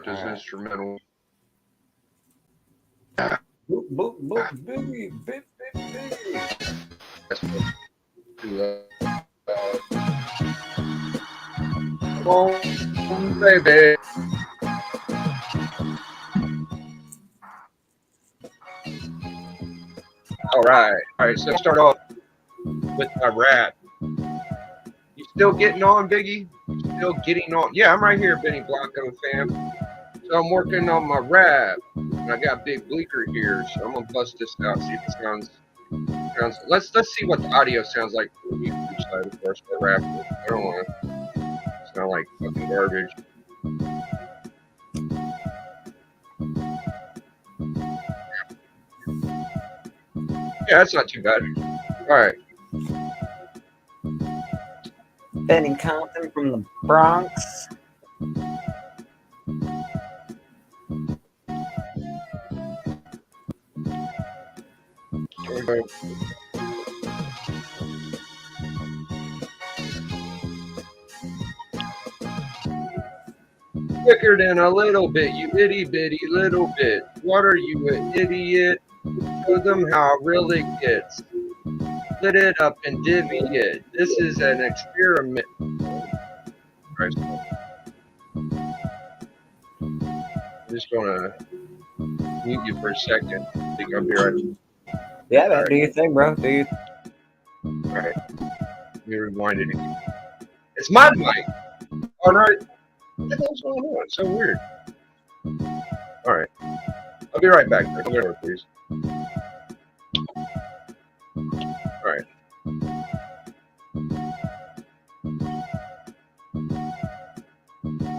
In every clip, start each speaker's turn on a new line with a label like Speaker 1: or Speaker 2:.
Speaker 1: his instrumental.
Speaker 2: Boop, boop, boop, baby, baby, baby.
Speaker 1: Baby. All right. So start off with my rap. You still getting on, Biggie? You still getting on? Yeah, I'm right here, Benny Blanco fam. So I'm working on my rap. And I got Big Bleeker here, so I'm gonna bust this out. See if it sounds. Let's see what the audio sounds like from the YouTube side before I start rapping. I don't want to sound like fucking garbage. Yeah, that's not too bad. All right.
Speaker 2: Benny Compton from the Bronx.
Speaker 1: Here we go. Quicker than a little bit, you itty bitty little bit. What are you, an idiot? Show them how it really gets. Split it up and divvy it. This is an experiment. I'm just gonna mute you for a second. I think I'll be right.
Speaker 2: Yeah, man. Do your thing, bro. Do you?
Speaker 1: All right. Let me rewind it again. It's my mic. All right. What the hell's going on? It's so weird. All right. I'll be right back. Come over, please. All right.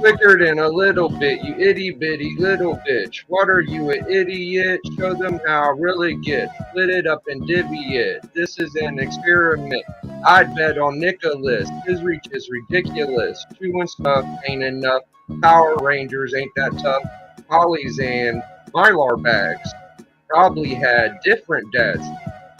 Speaker 1: Quicker than a little bit, you itty bitty little bitch. What are you, an idiot? Show them how it really gets. Split it up and divvy it. This is an experiment. I'd bet on Nicholas. His reach is ridiculous. Chewing stuff ain't enough. Power Rangers ain't that tough. Hollies and Mylar bags probably had different dads.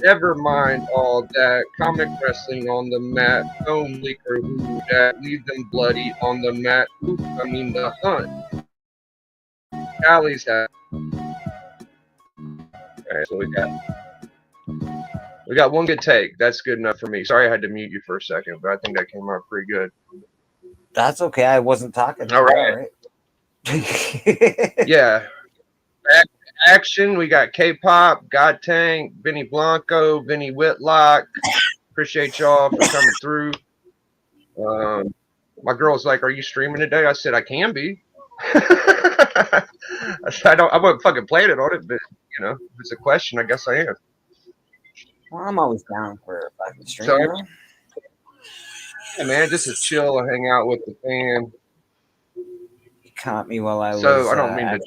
Speaker 1: Never mind all that. Comic wrestling on the mat. Phone leaker who that. Leave them bloody on the mat. Oof, I mean the hunt. Alley's hat. Okay, so we got one good take. That's good enough for me. Sorry I had to mute you for a second, but I think that came out pretty good.
Speaker 2: That's okay. I wasn't talking.
Speaker 1: All right. Yeah. Action. We got K-pop, God Tank, Benny Blanco, Benny Whitlock. Appreciate y'all for coming through. My girl's like, "Are you streaming today?" I said, "I can be." I said, I wasn't fucking planning on it, but you know, if it's a question, I guess I am.
Speaker 2: Well, I'm always down for a fucking stream.
Speaker 1: So, yeah, man, just to chill, hang out with the fam.
Speaker 2: You caught me while I was.
Speaker 1: So I don't mean to.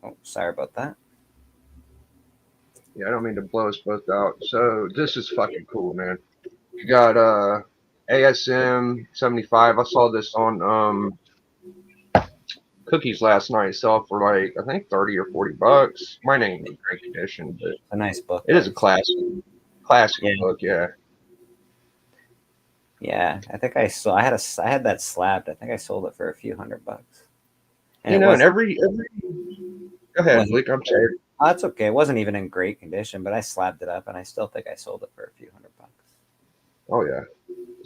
Speaker 2: Oh, sorry about that.
Speaker 1: Yeah, I don't mean to blow us both out. So this is fucking cool, man. You got ASM 75. I saw this on Cookies last night. Sell for like I think $30 or $40. Mine ain't in great condition, but
Speaker 2: a nice book.
Speaker 1: It is a classic book. Yeah.
Speaker 2: Yeah, I think I saw. I had that slabbed. I think I sold it for a few $100.
Speaker 1: And you know, and every. Go ahead, Blake. I'm sorry.
Speaker 2: Oh, that's okay. It wasn't even in great condition, but I slabbed it up, and I still think I sold it for a few $100.
Speaker 1: Oh yeah.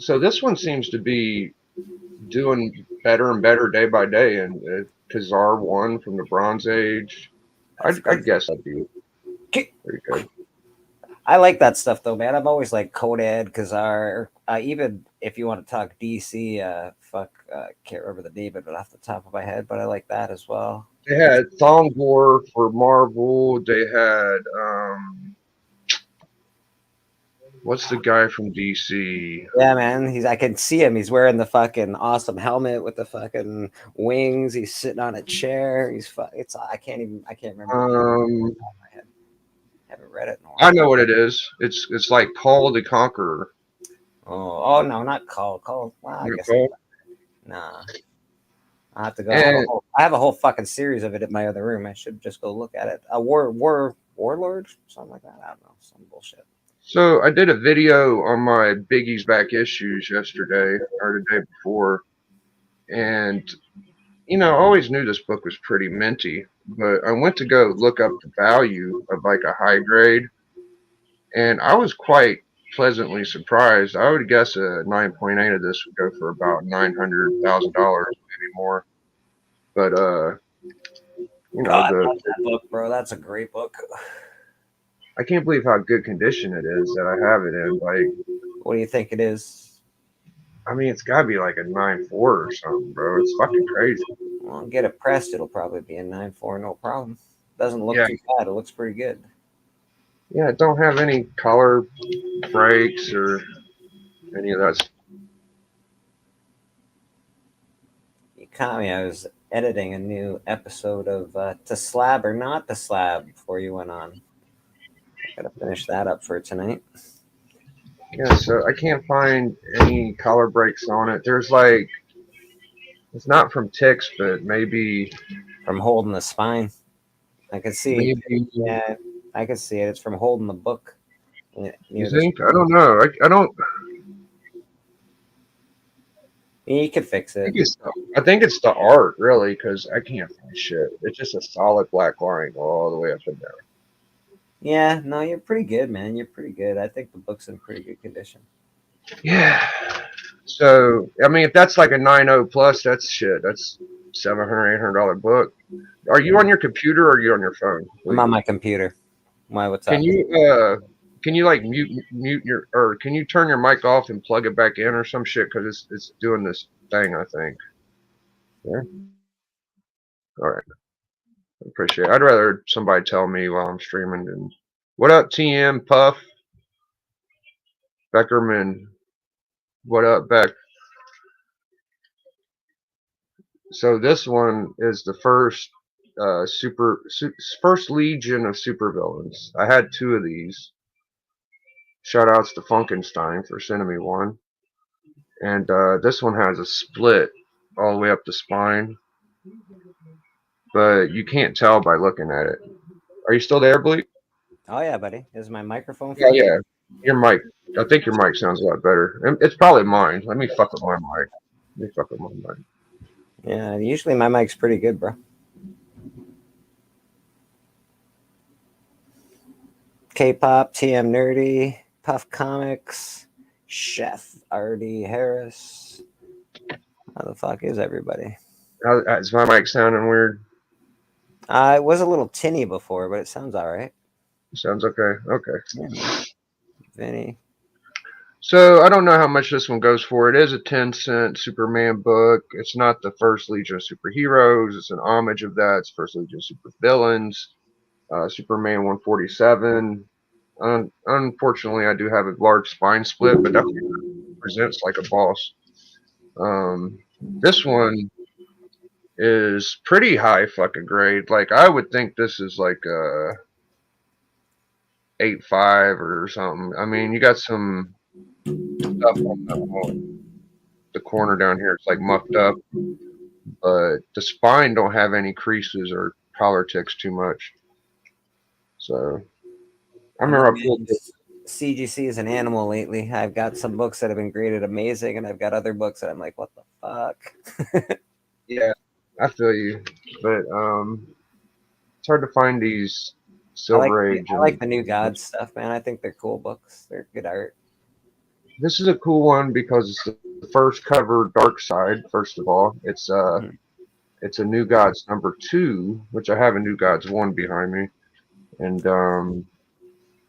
Speaker 1: So this one seems to be doing better and better day by day, and Kazar won from the Bronze Age. I guess that'd be pretty good.
Speaker 2: I like that stuff though, man. I've always liked Kodad, Kazar. Even if you want to talk DC, can't remember the name of it off the top of my head, but I like that as well.
Speaker 1: They had Thongor for Marvel. They had what's the guy from DC?
Speaker 2: Yeah, man. I can see him. He's wearing the fucking awesome helmet with the fucking wings. He's sitting on a chair. I can't remember. I haven't read it in a while.
Speaker 1: I know what it is. It's like Call the Conqueror.
Speaker 2: Oh no, not Call. Well, I guess nah. I have to go. I have a whole fucking series of it in my other room. I should just go look at it. Warlord, something like that. I don't know, some bullshit.
Speaker 1: So I did a video on my Biggie's Back Issues yesterday or the day before, and I always knew this book was pretty minty, but I went to go look up the value of like a high grade, and I was quite pleasantly surprised. I would guess a 9.8 of this would go for about $900,000, maybe more. But
Speaker 2: God, I love that book, bro. That's a great book.
Speaker 1: I can't believe how good condition it is that I have it in. Like,
Speaker 2: what do you think it is?
Speaker 1: I mean, it's got to be like a 9.4 or something, bro. It's fucking crazy.
Speaker 2: Well, get it pressed. It'll probably be a 9.4, no problem. Doesn't look too bad. It looks pretty good.
Speaker 1: Yeah, it don't have any color breaks or any of that.
Speaker 2: You caught me. I was editing a new episode of To Slab or Not to Slab before you went on. I gotta finish that up for tonight.
Speaker 1: Yeah, so I can't find any color breaks on it. There's like, it's not from ticks, but maybe
Speaker 2: from holding the spine. I can see.
Speaker 1: Maybe,
Speaker 2: yeah, I can see it. It's from holding the book.
Speaker 1: You think? I don't know. I don't.
Speaker 2: You could fix it.
Speaker 1: I think it's the art, really, because I can't find shit. It's just a solid black line all the way up and down.
Speaker 2: Yeah, no, you're pretty good, man. You're pretty good. I think the book's in pretty good condition.
Speaker 1: Yeah. So, I mean, if that's like a 9.0 plus, that's shit. That's $700, $800 book. Are you on your computer or are you on your phone?
Speaker 2: I'm on my computer. Why? What's up?
Speaker 1: Can you like mute your, or can you turn your mic off and plug it back in or some shit? Because it's doing this thing, I think. Yeah. All right. Appreciate it. I'd rather somebody tell me while I'm streaming than. What up, TM Puff? Beckerman. What up, Beck? So this one is the first first legion of supervillains. I had 2 of these. Shout outs to Funkenstein for sending me one. And this one has a split all the way up the spine. But you can't tell by looking at it. Are you still there, Bleak?
Speaker 2: Oh yeah, buddy. Is my microphone?
Speaker 1: Yeah, yeah. Your mic. I think your mic sounds a lot better. It's probably mine. Let me fuck with my mic.
Speaker 2: Yeah, usually my mic's pretty good, bro. K-pop, TM Nerdy, Puff Comics, Chef R.D. Harris. How the fuck is everybody?
Speaker 1: Is my mic sounding weird?
Speaker 2: It was a little tinny before, but it sounds all right.
Speaker 1: Sounds okay. Okay.
Speaker 2: Yeah. Vinny.
Speaker 1: So I don't know how much this one goes for. It is a 10-cent Superman book. It's not the first Legion of Superheroes. It's an homage of that. It's first Legion of Supervillains. Superman 147. Unfortunately, I do have a large spine split, but definitely presents like a boss. This one is pretty high fucking grade. Like, I would think this is like a 8.5 or something. I mean, you got some stuff on the corner down here. It's like mucked up, but the spine don't have any creases or collar ticks too much. So I remember I pulled it.
Speaker 2: CGC is an animal lately. I've got some books that have been graded amazing, and I've got other books that I'm like, what the fuck?
Speaker 1: Yeah, I feel you, but it's hard to find these Silver Age.
Speaker 2: I like the New Gods stuff, man. I think they're cool books. They're good art.
Speaker 1: This is a cool one because it's the first cover Dark Side. First of all, it's a New Gods #2, which I have a New Gods 1 behind me, and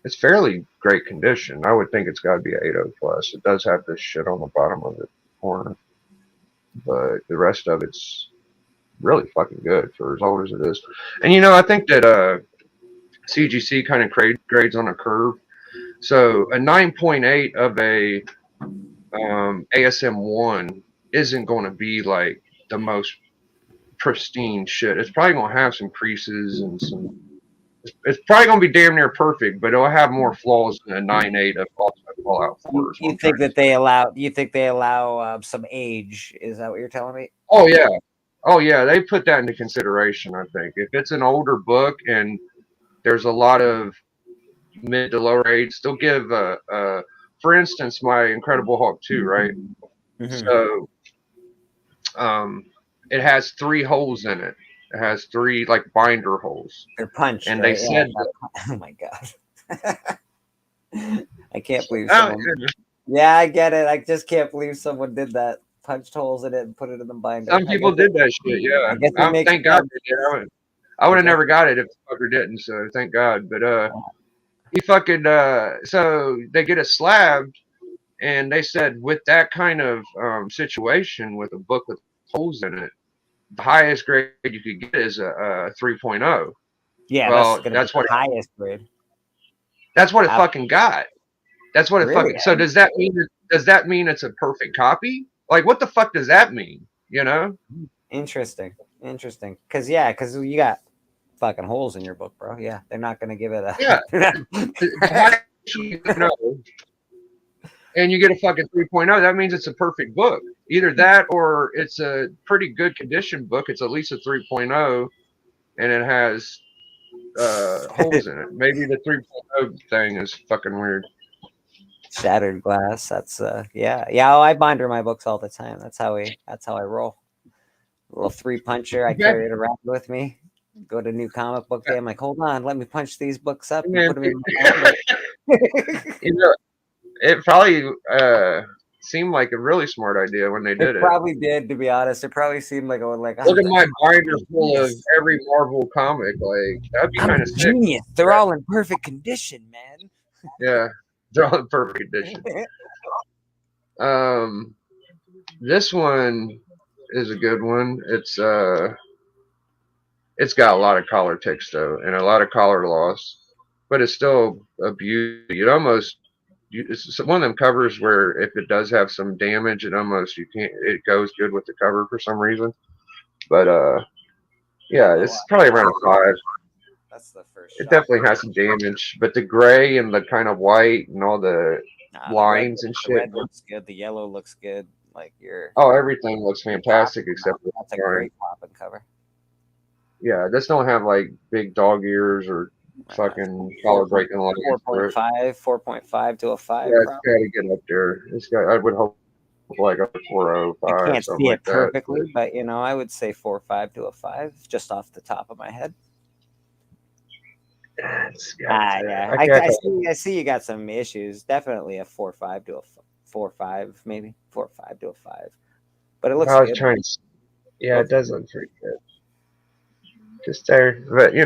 Speaker 1: it's fairly great condition. I would think it's got to be an 8.0 plus. It does have this shit on the bottom of the corner, but the rest of it's really fucking good for as old as it is. And I think that CGC kind of grades on a curve. So a 9.8 of a ASM 1 isn't going to be like the most pristine shit. It's probably going to have some creases and some. It's probably going to be damn near perfect, but it'll have more flaws than a 9.8 of Ultimate Fallout 4.
Speaker 2: You think that they allow? You think they allow some age? Is that what you're telling me?
Speaker 1: Oh yeah, they put that into consideration. I think if it's an older book and there's a lot of mid to lower age, they'll give for instance, my Incredible Hulk 2, right?
Speaker 2: Mm-hmm.
Speaker 1: So it has 3 holes in it. It has 3 like binder holes.
Speaker 2: They're punched,
Speaker 1: And they
Speaker 2: right? Yeah.
Speaker 1: said,
Speaker 2: Oh my god. I can't believe
Speaker 1: oh,
Speaker 2: someone. Yeah, I get it. I just can't believe someone did that. Punched holes in it and put it in the binder.
Speaker 1: some people did that shit. Yeah,
Speaker 2: I guess it makes
Speaker 1: thank God
Speaker 2: sense.
Speaker 1: they did. I would have never got it if the fucker didn't. So thank God. But he fucking so they get a slab, and they said with that kind of situation with a book with holes in it, the highest grade you could get is a 3.0.
Speaker 2: Yeah, that's
Speaker 1: Well,
Speaker 2: gonna be the highest grade.
Speaker 1: that's what it fucking got. That's what it
Speaker 2: Really?
Speaker 1: fucking. So does that mean it's a perfect copy? Like what the fuck does that mean? You know?
Speaker 2: Interesting. Because you got fucking holes in your book, bro. Yeah, they're not gonna give it a.
Speaker 1: Yeah. And you get a fucking 3.0, that means it's a perfect book. Either that or it's a pretty good condition book. It's at least a 3.0 and it has holes in it. Maybe the 3.0 thing is fucking weird.
Speaker 2: Shattered glass. That's yeah. Oh, I binder my books all the time. That's how I roll. A little 3-puncher. I carry it around with me. Go to New Comic Book Day. I'm like, hold on, let me punch these books up and put them in my binder.
Speaker 1: You know, it probably seemed like a really smart idea when they did it.
Speaker 2: It probably did, to be honest. It probably seemed like
Speaker 1: look at my binder full of every Marvel comic. Like that'd be kind of sick.
Speaker 2: Genius. They're all in perfect condition, man.
Speaker 1: Yeah, they're all in perfect condition. This one is a good one. It's got a lot of collar ticks though, and a lot of color loss, but it's still a beauty. It's one of them covers where if it does have some damage, it goes good with the cover for some reason. But yeah, it's probably around a 5.
Speaker 2: That's the first.
Speaker 1: It definitely has some damage, but the gray and the kind of white and all the lines and shit.
Speaker 2: The red looks good. The yellow looks good. Like
Speaker 1: everything looks fantastic except for
Speaker 2: that's a great popping cover.
Speaker 1: Yeah, this don't have like big dog ears or fucking collar breaking lines.
Speaker 2: 4.5 to a 5.
Speaker 1: Yeah, it's got to get up there. I would hope like a 4.05.
Speaker 2: I can't see it perfectly,
Speaker 1: but
Speaker 2: I would say 4.5 to a 5 just off the top of my head. Yeah. I see you got some issues. Definitely a 4.5 to a 4.5, maybe 4.5 to a 5. But it looks good.
Speaker 1: It does look pretty good. Just there, but I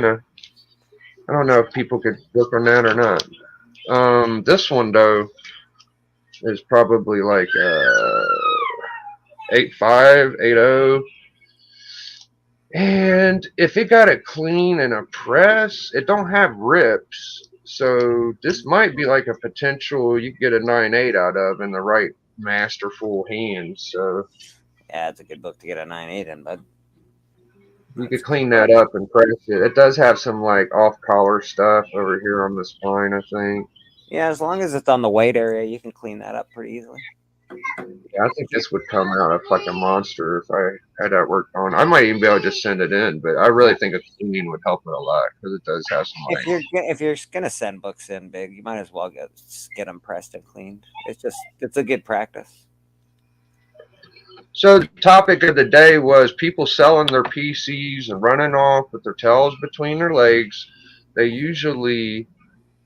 Speaker 1: don't know if people could look on that or not. This one though is probably like 8.5, 8.0. And if it got it clean in a press, it don't have rips. So this might be like a potential you get a 9.8 out of in the right masterful hands. So
Speaker 2: yeah, it's a good book to get a 9.8 in, bud.
Speaker 1: You could clean that up and press it. It does have some like off collar stuff over here on the spine, I think.
Speaker 2: Yeah, as long as it's on the weight area, you can clean that up pretty easily.
Speaker 1: Yeah, I think this would come out a fucking monster if I had that worked on. I might even be able to just send it in, but I really think a cleaning would help it a lot because it does have some.
Speaker 2: If you're gonna send books in big, you might as well get them pressed and cleaned. It's a good practice.
Speaker 1: So the topic of the day was people selling their PCs and running off with their tails between their legs. They usually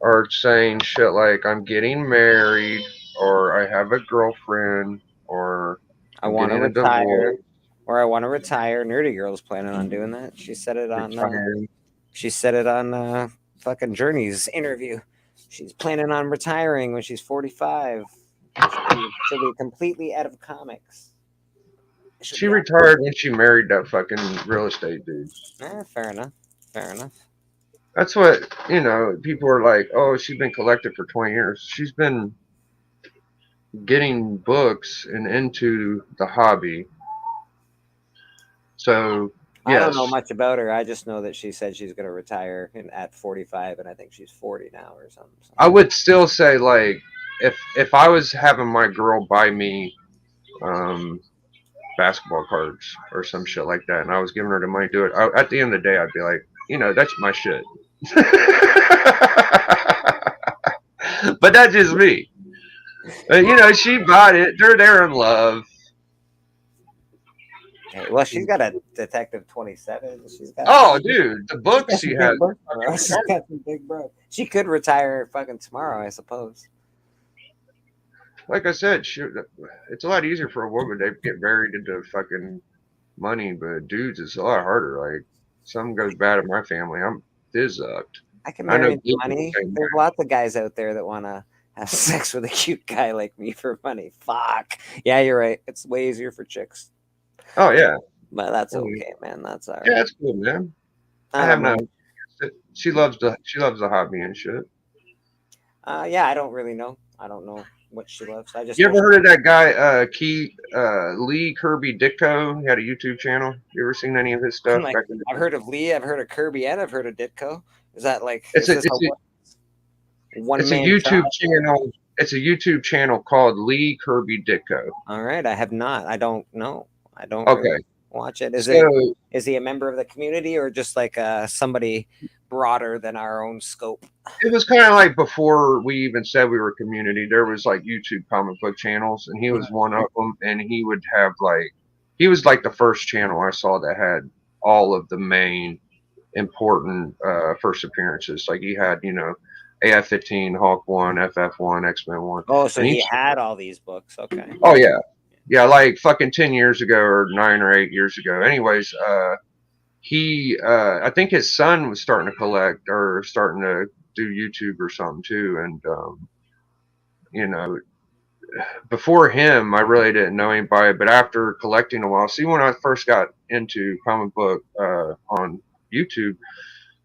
Speaker 1: are saying shit like, I'm getting married, or I have a girlfriend, or
Speaker 2: I want to retire, or I want to retire. Nerdy Girl's planning on doing that. She said it on fucking Journey's interview. She's planning on retiring when she's 45. She'll be completely out of comics.
Speaker 1: She retired when she married that fucking real estate dude.
Speaker 2: Fair enough.
Speaker 1: That's what, people are like, oh, she's been collected for 20 years. She's been getting books and into the hobby. So, yes.
Speaker 2: I don't know much about her. I just know that she said she's going to retire at 45, and I think she's 40 now or something.
Speaker 1: I would still say, like, if I was having my girl buy me basketball cards or some shit like that, and I was giving her the money to do it, at the end of the day, I'd be like, that's my shit. But that's just me. She bought it. They're in love.
Speaker 2: Hey, well, she's got a Detective 27. She's got.
Speaker 1: Oh, dude, the
Speaker 2: She's
Speaker 1: books
Speaker 2: got
Speaker 1: she
Speaker 2: some
Speaker 1: has.
Speaker 2: big books, bro. She's got some big books. She could retire fucking tomorrow, I suppose.
Speaker 1: Like I said, it's a lot easier for a woman to get married into fucking money, but dudes, it's a lot harder. Like, something goes bad in my family, I'm fizzed.
Speaker 2: I can
Speaker 1: I know
Speaker 2: marry into
Speaker 1: Blue the
Speaker 2: money.
Speaker 1: same way.
Speaker 2: There's lots of guys out there that want to have sex with a cute guy like me for money. Fuck. Yeah, you're right. It's way easier for chicks.
Speaker 1: Oh yeah,
Speaker 2: But that's
Speaker 1: I mean,
Speaker 2: okay, man. That's all
Speaker 1: yeah,
Speaker 2: right.
Speaker 1: that's cool, man. I
Speaker 2: I
Speaker 1: have
Speaker 2: don't
Speaker 1: no.
Speaker 2: mind.
Speaker 1: She loves the hobby and shit.
Speaker 2: Yeah, I don't really know. I don't know what she loves. I just
Speaker 1: You
Speaker 2: know
Speaker 1: ever heard of that guy, Lee Kirby Ditko? He had a YouTube channel. You ever seen any of his
Speaker 2: I'm
Speaker 1: stuff
Speaker 2: like,
Speaker 1: back in the
Speaker 2: I've
Speaker 1: day?
Speaker 2: heard of Lee, I've heard of Kirby, and I've heard of Ditko. Is that like,
Speaker 1: It's
Speaker 2: is
Speaker 1: a
Speaker 2: this a
Speaker 1: it's a
Speaker 2: one
Speaker 1: it's a
Speaker 2: man
Speaker 1: YouTube
Speaker 2: shop?
Speaker 1: channel. It's a YouTube channel called Lee Kirby Ditko.
Speaker 2: All right, I have not. I don't know. I don't really
Speaker 1: Okay,
Speaker 2: watch it.
Speaker 1: so
Speaker 2: Is he a member of the community or just like somebody broader than our own scope?
Speaker 1: it was kind of like before we even said we were a community. There was like YouTube comic book channels, and he was one of them. And he was like the first channel I saw that had all of the main important first appearances. Like he had, AF-15, Hawk 1, FF-1, X-Men 1,
Speaker 2: Oh, so
Speaker 1: and
Speaker 2: he
Speaker 1: each.
Speaker 2: had all these books. Okay.
Speaker 1: Oh yeah, yeah, like fucking 10 years ago or 9 or 8 years ago. Anyways, I think his son was starting to collect or starting to do YouTube or something too, and you know, before him, I really didn't know anybody, but after collecting a while, see, when I first got into comic book on YouTube,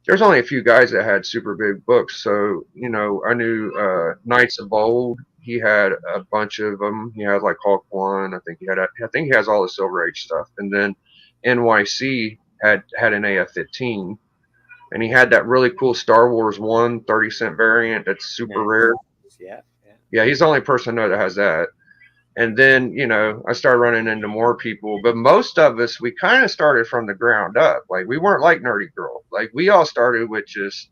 Speaker 1: there's only a few guys that had super big books. So, I knew Knights of Old. He had a bunch of them. He had like Hulk One. I think he has all the Silver Age stuff. And then NYC had an AF-15, and he had that really cool Star Wars 30-cent variant that's super rare.
Speaker 2: Yeah. Yeah.
Speaker 1: Yeah, he's the only person I know that has that. And then, I started running into more people, but most of us, we kind of started from the ground up. Like, we weren't like Nerdy Girl. Like, we all started with just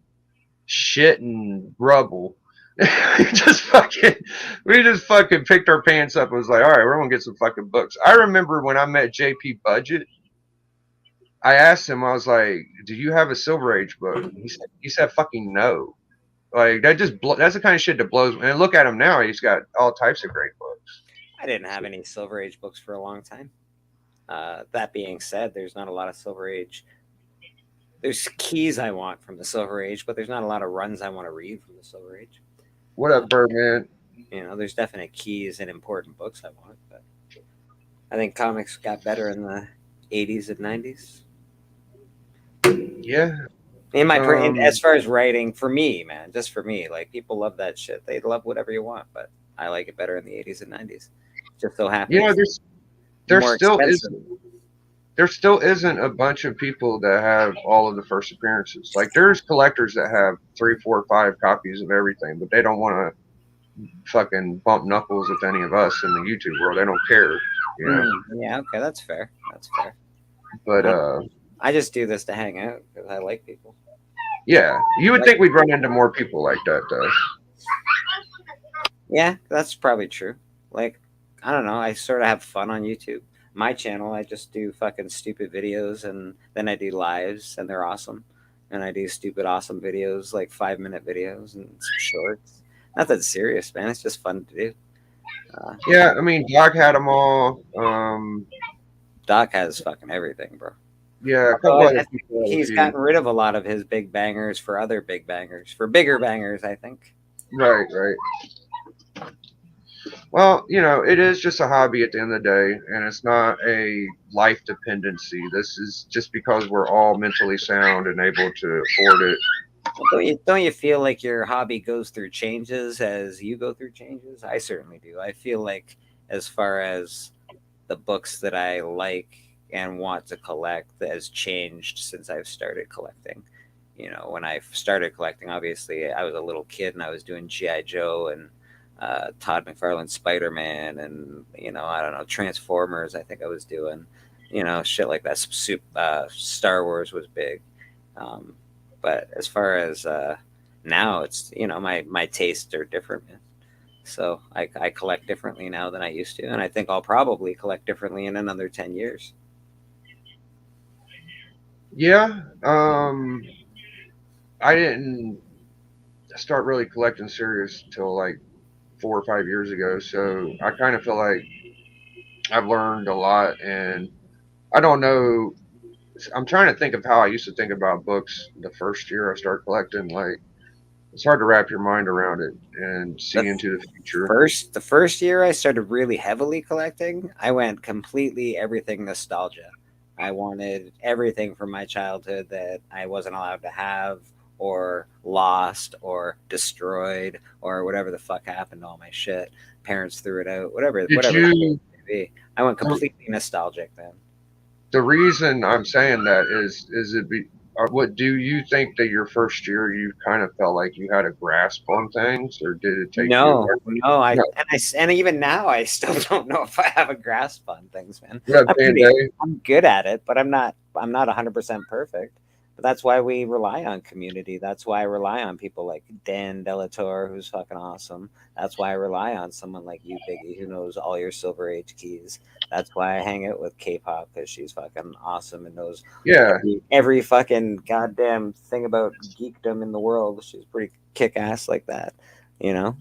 Speaker 1: shit and rubble. we just fucking picked our pants up and was like, all right, we're going to get some fucking books. I remember when I met JP Budget, I asked him, I was like, do you have a Silver Age book? He said fucking no. Like, that's the kind of shit that blows me. And look at him now. He's got all types of great books.
Speaker 2: I didn't have any Silver Age books for a long time. That being said, there's not a lot of Silver Age. There's keys I want from the Silver Age, but there's not a lot of runs I want to read from the Silver Age.
Speaker 1: What up, Birdman?
Speaker 2: There's definite keys and important books I want, but I think comics got better in the 80s and 90s.
Speaker 1: Yeah.
Speaker 2: As far as writing, for me, man, just for me, like people love that shit. They love whatever you want, but I like it better in the 80s and 90s. Just so happens.
Speaker 1: There still isn't a bunch of people that have all of the first appearances. Like, there's collectors that have 3, 4, 5 copies of everything, but they don't want to fucking bump knuckles with any of us in the YouTube world. They don't care.
Speaker 2: Yeah, okay, that's fair.
Speaker 1: But
Speaker 2: I just do this to hang out because I like people.
Speaker 1: Yeah, you would think we'd run into more people like that, though.
Speaker 2: Yeah, that's probably true. Like, I don't know. I sort of have fun on YouTube. My channel, I just do fucking stupid videos, and then I do lives, and they're awesome. And I do stupid, awesome videos, like 5-minute videos and some shorts. Not that serious, man. It's just fun to do.
Speaker 1: Yeah, I mean, Doc had them all.
Speaker 2: Doc has fucking everything, bro.
Speaker 1: Yeah,
Speaker 2: he's gotten rid of a lot of his big bangers for other big bangers, for bigger bangers, I think.
Speaker 1: Right. Well, it is just a hobby at the end of the day, and it's not a life dependency. This is just because we're all mentally sound and able to afford it.
Speaker 2: Don't you feel like your hobby goes through changes as you go through changes? I certainly do. I feel like as far as the books that I like and want to collect has changed since I've started collecting. When I started collecting, obviously I was a little kid and I was doing G.I. Joe and Todd McFarlane Spider-Man and I don't know, Transformers. I think I was doing shit like that. Star Wars was big, but as far as now, it's my tastes are different, man. So I collect differently now than I used to, and I think I'll probably collect differently in another 10 years.
Speaker 1: Yeah. I didn't start really collecting serious till like 4 or 5 years ago. So I kind of feel like I've learned a lot, and I don't know. I'm trying to think of how I used to think about books the first year I started collecting. Like, it's hard to wrap your mind around it and
Speaker 2: The
Speaker 1: see into the future.
Speaker 2: first year I started really heavily collecting, I went completely everything nostalgia. I wanted everything from my childhood that I wasn't allowed to have, or lost, or destroyed, or whatever the fuck happened to all my shit. Parents threw it out,
Speaker 1: Did
Speaker 2: whatever the case
Speaker 1: you?
Speaker 2: may be. I went completely nostalgic then.
Speaker 1: The reason I'm saying that is it be what do you think that your first year you kind of felt like you had a grasp on things, or did it take you a
Speaker 2: No,
Speaker 1: while?
Speaker 2: no,
Speaker 1: No,
Speaker 2: and even now I still don't know if I have a grasp on things, man.
Speaker 1: you have Band-Aid.
Speaker 2: I'm good at it, but I'm not 100% perfect. But that's why we rely on community. That's why I rely on people like Dan Delator, who's fucking awesome. That's why I rely on someone like you, Biggie, who knows all your Silver Age keys. That's why I hang out with K-pop, because she's fucking awesome and knows
Speaker 1: Yeah,
Speaker 2: every fucking goddamn thing about geekdom in the world. She's pretty kick ass like that, you know.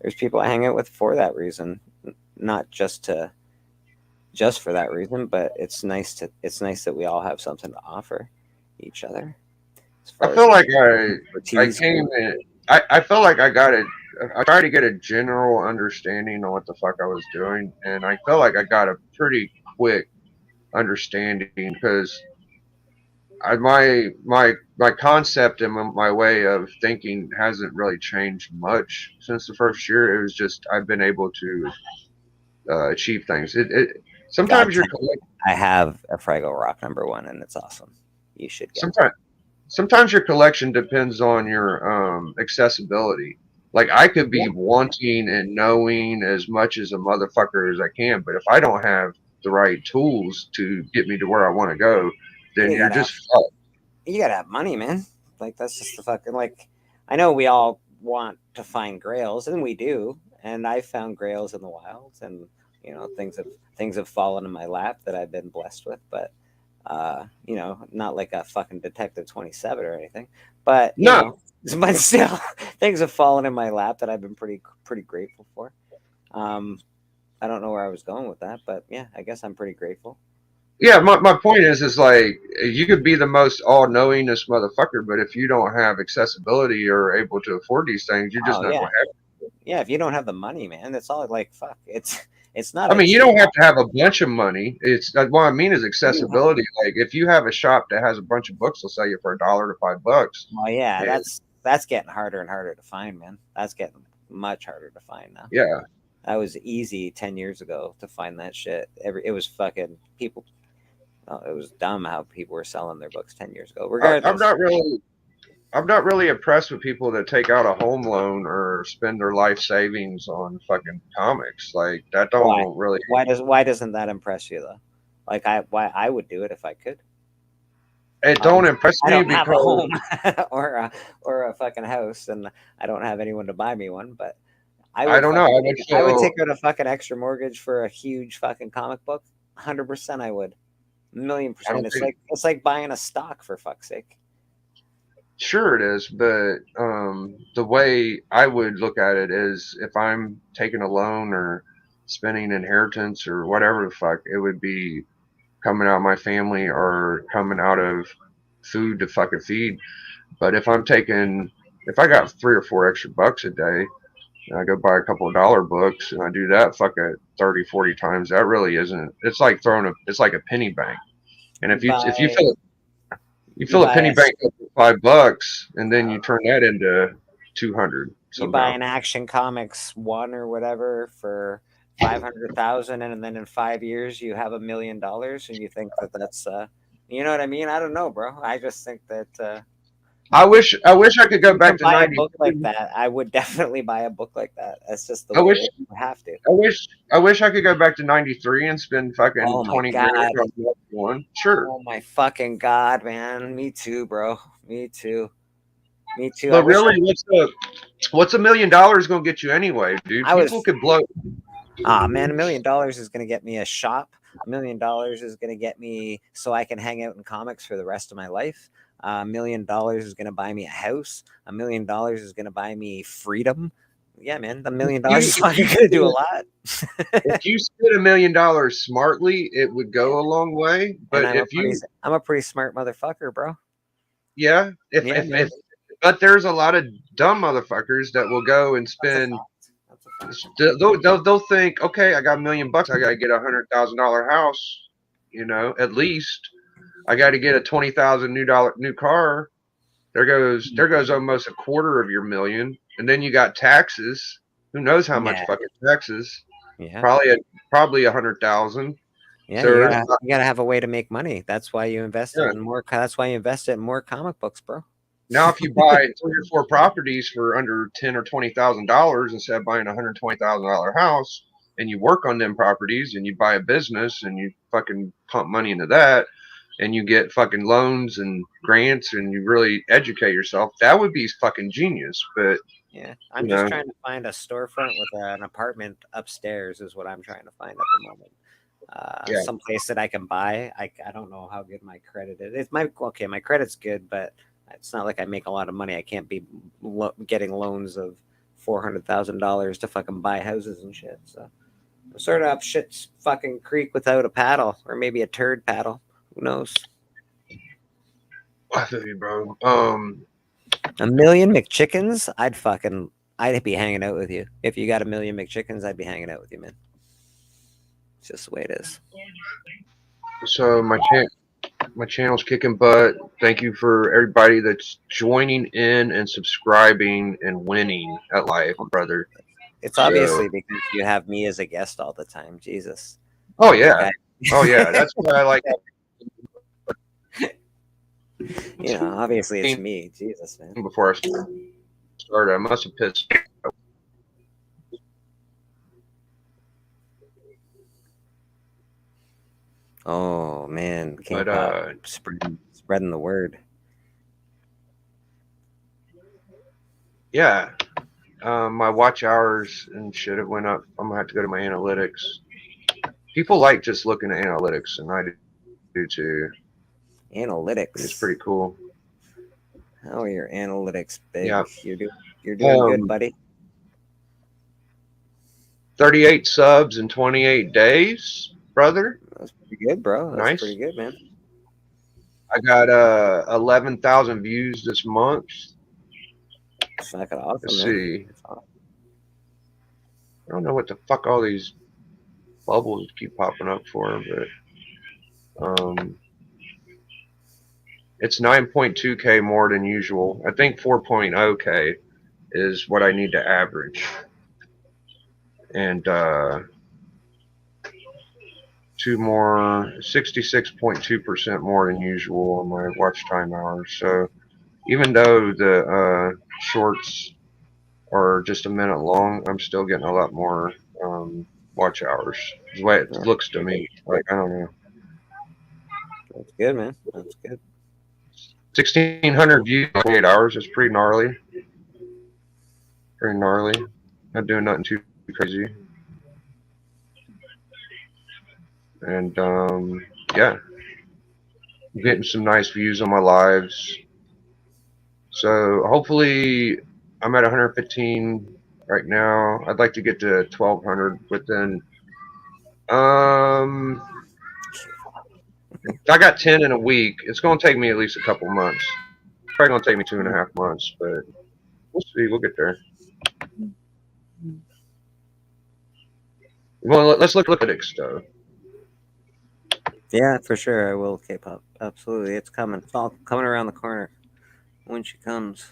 Speaker 2: There's people I hang out with for that reason, not just for that reason, but it's nice that we all have something to offer each other as
Speaker 1: I
Speaker 2: far as
Speaker 1: feel like I
Speaker 2: expertise.
Speaker 1: came in. I felt like I got it. I tried to get a general understanding on what the fuck I was doing, and I felt like I got a pretty quick understanding because my concept and my way of thinking hasn't really changed much since the first year. It was just I've been able to achieve things. It
Speaker 2: God,
Speaker 1: sometimes you're collect,
Speaker 2: I have a Fraggle Rock #1, and it's awesome. You should get one.
Speaker 1: sometimes your collection depends on your accessibility. Like I could
Speaker 2: Yeah,
Speaker 1: be wanting and knowing as much as a motherfucker as I can, but if I don't have the right tools to get me to where I want to go, then
Speaker 2: you
Speaker 1: you're
Speaker 2: gotta have
Speaker 1: just fucked.
Speaker 2: you gotta have money, man. Like that's just the fucking like. I know we all want to find grails, and we do. And I found grails in the wild, and things have fallen in my lap that I've been blessed with. But not like a fucking Detective 27 or anything. But
Speaker 1: No,
Speaker 2: but still, things have fallen in my lap that I've been pretty grateful for. Um, I don't know where I was going with that, but yeah, I guess I'm pretty grateful.
Speaker 1: yeah, my point is like you could be the most all knowingest motherfucker, but if you don't have accessibility or able to afford these things, you're just
Speaker 2: Oh
Speaker 1: not
Speaker 2: yeah,
Speaker 1: gonna have.
Speaker 2: yeah. If you don't have the money, man, that's all. Like fuck, it's not
Speaker 1: I
Speaker 2: a
Speaker 1: mean, you
Speaker 2: cheap.
Speaker 1: don't have to have a bunch of money. It's what I mean is
Speaker 2: You
Speaker 1: accessibility. Like if you have a shop that has a bunch of books, they'll sell you for $1 to $5.
Speaker 2: Well, yeah,
Speaker 1: And
Speaker 2: that's getting harder and harder to find, man. That's getting much harder to find now.
Speaker 1: yeah,
Speaker 2: That was easy 10 years ago to find that shit. It was fucking people. It was dumb how people were selling their books 10 years ago.
Speaker 1: I'm
Speaker 2: Regardless,
Speaker 1: not really impressed with people that take out a home loan or spend their life savings on fucking comics. Like that
Speaker 2: why?
Speaker 1: don't really.
Speaker 2: Why doesn't that impress you though? Like I would do it if I could.
Speaker 1: It don't impress
Speaker 2: I
Speaker 1: me
Speaker 2: don't have a
Speaker 1: because
Speaker 2: home or a fucking house, and I don't have anyone to buy me one. But
Speaker 1: I don't know. I would
Speaker 2: I would
Speaker 1: feel
Speaker 2: take out a fucking extra mortgage for a huge fucking comic book. 100%, I would. Million
Speaker 1: I
Speaker 2: percent.
Speaker 1: don't think
Speaker 2: It's like buying a stock, for fuck's sake.
Speaker 1: sure it is, but the way I would look at it is if I'm taking a loan or spending inheritance or whatever the fuck, it would be coming out of my family or coming out of food to fucking feed. But if I got 3 or 4 extra bucks a day, and I go buy a couple of dollar books and I do that fuck it 30, 40 times, that really isn't. It's like a penny bank. And
Speaker 2: You
Speaker 1: if you
Speaker 2: buy you
Speaker 1: fill a
Speaker 2: buy
Speaker 1: penny
Speaker 2: a
Speaker 1: bank up with $5 and then you turn that into 200
Speaker 2: you buy
Speaker 1: somehow.
Speaker 2: an Action Comics one or whatever for 500,000, and then in 5 years you have $1 million, and you think that that's you know what I mean? I don't know, bro. I just think that
Speaker 1: I wish I could go
Speaker 2: you can
Speaker 1: back to
Speaker 2: buy a book like
Speaker 1: 93.
Speaker 2: that. I would definitely buy a book like that. That's just the
Speaker 1: I
Speaker 2: way it
Speaker 1: wish
Speaker 2: is. You have to.
Speaker 1: I wish I could go back to 93 and spend fucking
Speaker 2: Oh my
Speaker 1: 20 grand
Speaker 2: god.
Speaker 1: on one. Sure.
Speaker 2: Oh my fucking god, man. Me too, bro. Me too. Me too. I
Speaker 1: But
Speaker 2: wish
Speaker 1: really what's $1 million going to get you anyway, dude?
Speaker 2: I
Speaker 1: People
Speaker 2: was
Speaker 1: could blow
Speaker 2: ah man, $1 million is gonna get me a shop, $1 million is going to get me so I can hang out in comics for the rest of my life. $1 million is going to buy me a house. $1 million is going to buy me freedom. Yeah, man, the $1 million is fucking going to do a lot.
Speaker 1: If you spent $1 million smartly, it would go a long way. But
Speaker 2: I'm a pretty smart motherfucker, bro.
Speaker 1: Yeah, but there's a lot of dumb motherfuckers that will go and spend. They'll think, okay, I got $1 million. I got to get $100,000 house. You know, at least I got to get a $20,000 new car. There goes almost a quarter of your million, and then you got taxes. Who knows how much fucking taxes?
Speaker 2: Yeah,
Speaker 1: probably 100,000.
Speaker 2: Yeah, you gotta have a way to make money. That's why you invest in more. That's why you invest in more comic books, bro.
Speaker 1: Now, if you buy 3 or 4 properties for under $10,000 or $20,000 instead of buying a $120,000 house, and you work on them properties, and you buy a business, and you fucking pump money into that, and you get fucking loans and grants, and you really educate yourself, that would be fucking genius. But
Speaker 2: yeah, I'm just trying to find a storefront with an apartment upstairs is what I'm trying to find at the moment. Some place that I can buy. I don't know how good my credit is. It's my credit's good, but it's not like I make a lot of money. I can't be getting loans of $400,000 to fucking buy houses and shit. So I'm sort of up shit's fucking creek without a paddle, or maybe a turd paddle. Who knows?
Speaker 1: I feel you, bro.
Speaker 2: $1 million McChickens, I'd be hanging out with you. If you got $1 million McChickens, I'd be hanging out with you, man. It's just the way it is.
Speaker 1: So my channel's kicking butt. Thank you for everybody that's joining in and subscribing and winning at life, brother.
Speaker 2: It's obviously because you have me as a guest all the time. Jesus.
Speaker 1: Oh yeah. That's what I like.
Speaker 2: Obviously it's me. Jesus, man.
Speaker 1: Before I started, I must have pissed.
Speaker 2: Oh man, spreading the word.
Speaker 1: Yeah, my watch hours and shit have went up. I'm gonna have to go to my analytics. People like just looking at analytics, and I do too.
Speaker 2: Analytics.
Speaker 1: It's pretty cool.
Speaker 2: How are your analytics, big?
Speaker 1: Yeah.
Speaker 2: You're doing good, buddy.
Speaker 1: 38 subs in 28 days, brother.
Speaker 2: That's pretty good, bro. That's
Speaker 1: nice.
Speaker 2: Pretty good, man.
Speaker 1: I got 11,000 views this month.
Speaker 2: Fucking awesome.
Speaker 1: Let's see. I don't know what the fuck all these bubbles keep popping up for, but it's 9.2K more than usual. I think 4.0K is what I need to average. And 2 more, 66.2% more than usual on my watch time hours. So even though the shorts are just a minute long, I'm still getting a lot more watch hours. The way it looks to me. Like, I don't know.
Speaker 2: That's good, man. That's good.
Speaker 1: 1,600 views in 8 hours is pretty gnarly. Very gnarly. Not doing nothing too crazy. And yeah, I'm getting some nice views on my lives. So hopefully I'm at 115 right now. I'd like to get to 1,200 within. I got 10 in a week. It's going to take me at least a couple months. Probably going to take me 2.5 months, but we'll see. We'll get there. Well, let's look at it, though.
Speaker 2: Yeah, for sure. I will, K-pop. Absolutely. It's coming. It's all coming around the corner when she comes.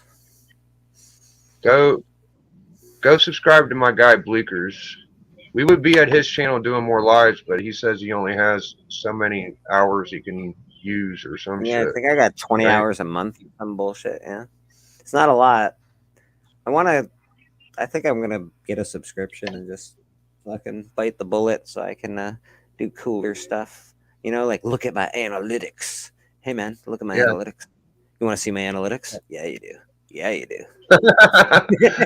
Speaker 1: Go subscribe to my guy, Bleakers. We would be at his channel doing more lives, but he says he only has so many hours he can use or some shit.
Speaker 2: Yeah, I think I got 20 hours a month. Some bullshit, yeah. It's not a lot. I think I'm going to get a subscription and just fucking bite the bullet so I can do cooler stuff. Like look at my analytics. Hey, man, look at my analytics. You want to see my analytics? Yeah, you do. Yeah, you do.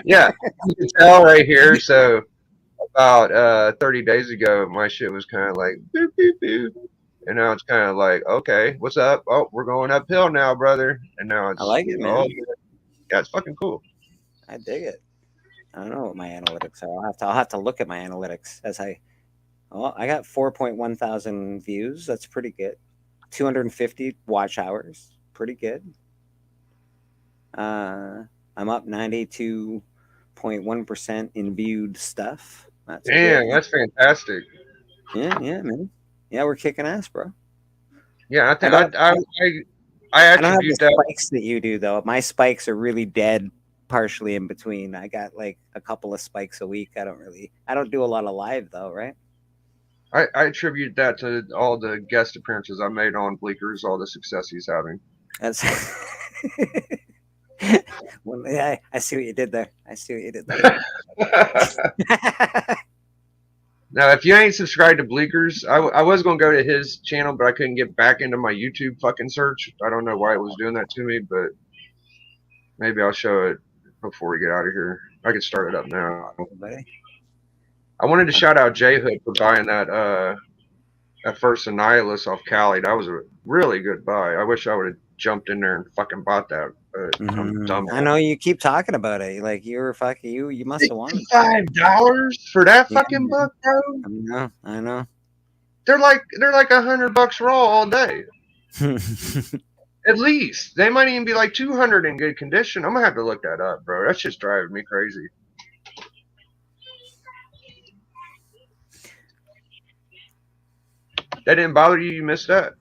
Speaker 1: Yeah, you can tell right here. So about 30 days ago, my shit was kind of like boop boop boop, and now it's kind of like, okay, what's up? Oh, we're going uphill now, brother. And now
Speaker 2: I
Speaker 1: it's
Speaker 2: like it, man.
Speaker 1: yeah, it's fucking cool.
Speaker 2: I dig it. I don't know what my analytics are. I'll have to look at my analytics as I got 4.1 thousand views. That's pretty good. 250 watch hours. Pretty good. I'm up 92.1% in viewed stuff. That's
Speaker 1: Damn,
Speaker 2: good.
Speaker 1: that's fantastic.
Speaker 2: Yeah, man. Yeah, we're kicking ass, bro.
Speaker 1: Yeah, I
Speaker 2: I
Speaker 1: think
Speaker 2: don't
Speaker 1: I
Speaker 2: I don't have the
Speaker 1: attribute that.
Speaker 2: spikes that you do though. My spikes are really dead partially in between. I got like a couple of spikes a week. I don't do a lot of live though, right?
Speaker 1: I attribute that to all the guest appearances I made on Bleakers, all the success he's having.
Speaker 2: That's well, yeah, I see what you did there. I see what you did there.
Speaker 1: Now, if you ain't subscribed to Bleakers, I was gonna go to his channel, but I couldn't get back into my YouTube fucking search. I don't know why it was doing that to me, but maybe I'll show it before we get out of here. I can start it up now.
Speaker 2: Buddy.
Speaker 1: I wanted to shout out J Hood for buying that first Annihilus off Cali. That was a really good buy. I wish I would have jumped in there and fucking bought that. But I'm dumb.
Speaker 2: I know you keep talking about it. Like you were fucking you must have wanted
Speaker 1: $5 for that
Speaker 2: yeah,
Speaker 1: fucking book, bro.
Speaker 2: I know.
Speaker 1: They're like $100 raw all day. At least they might even be like 200 in good condition. I'm gonna have to look that up, bro. That's just driving me crazy. That didn't bother you? You missed that?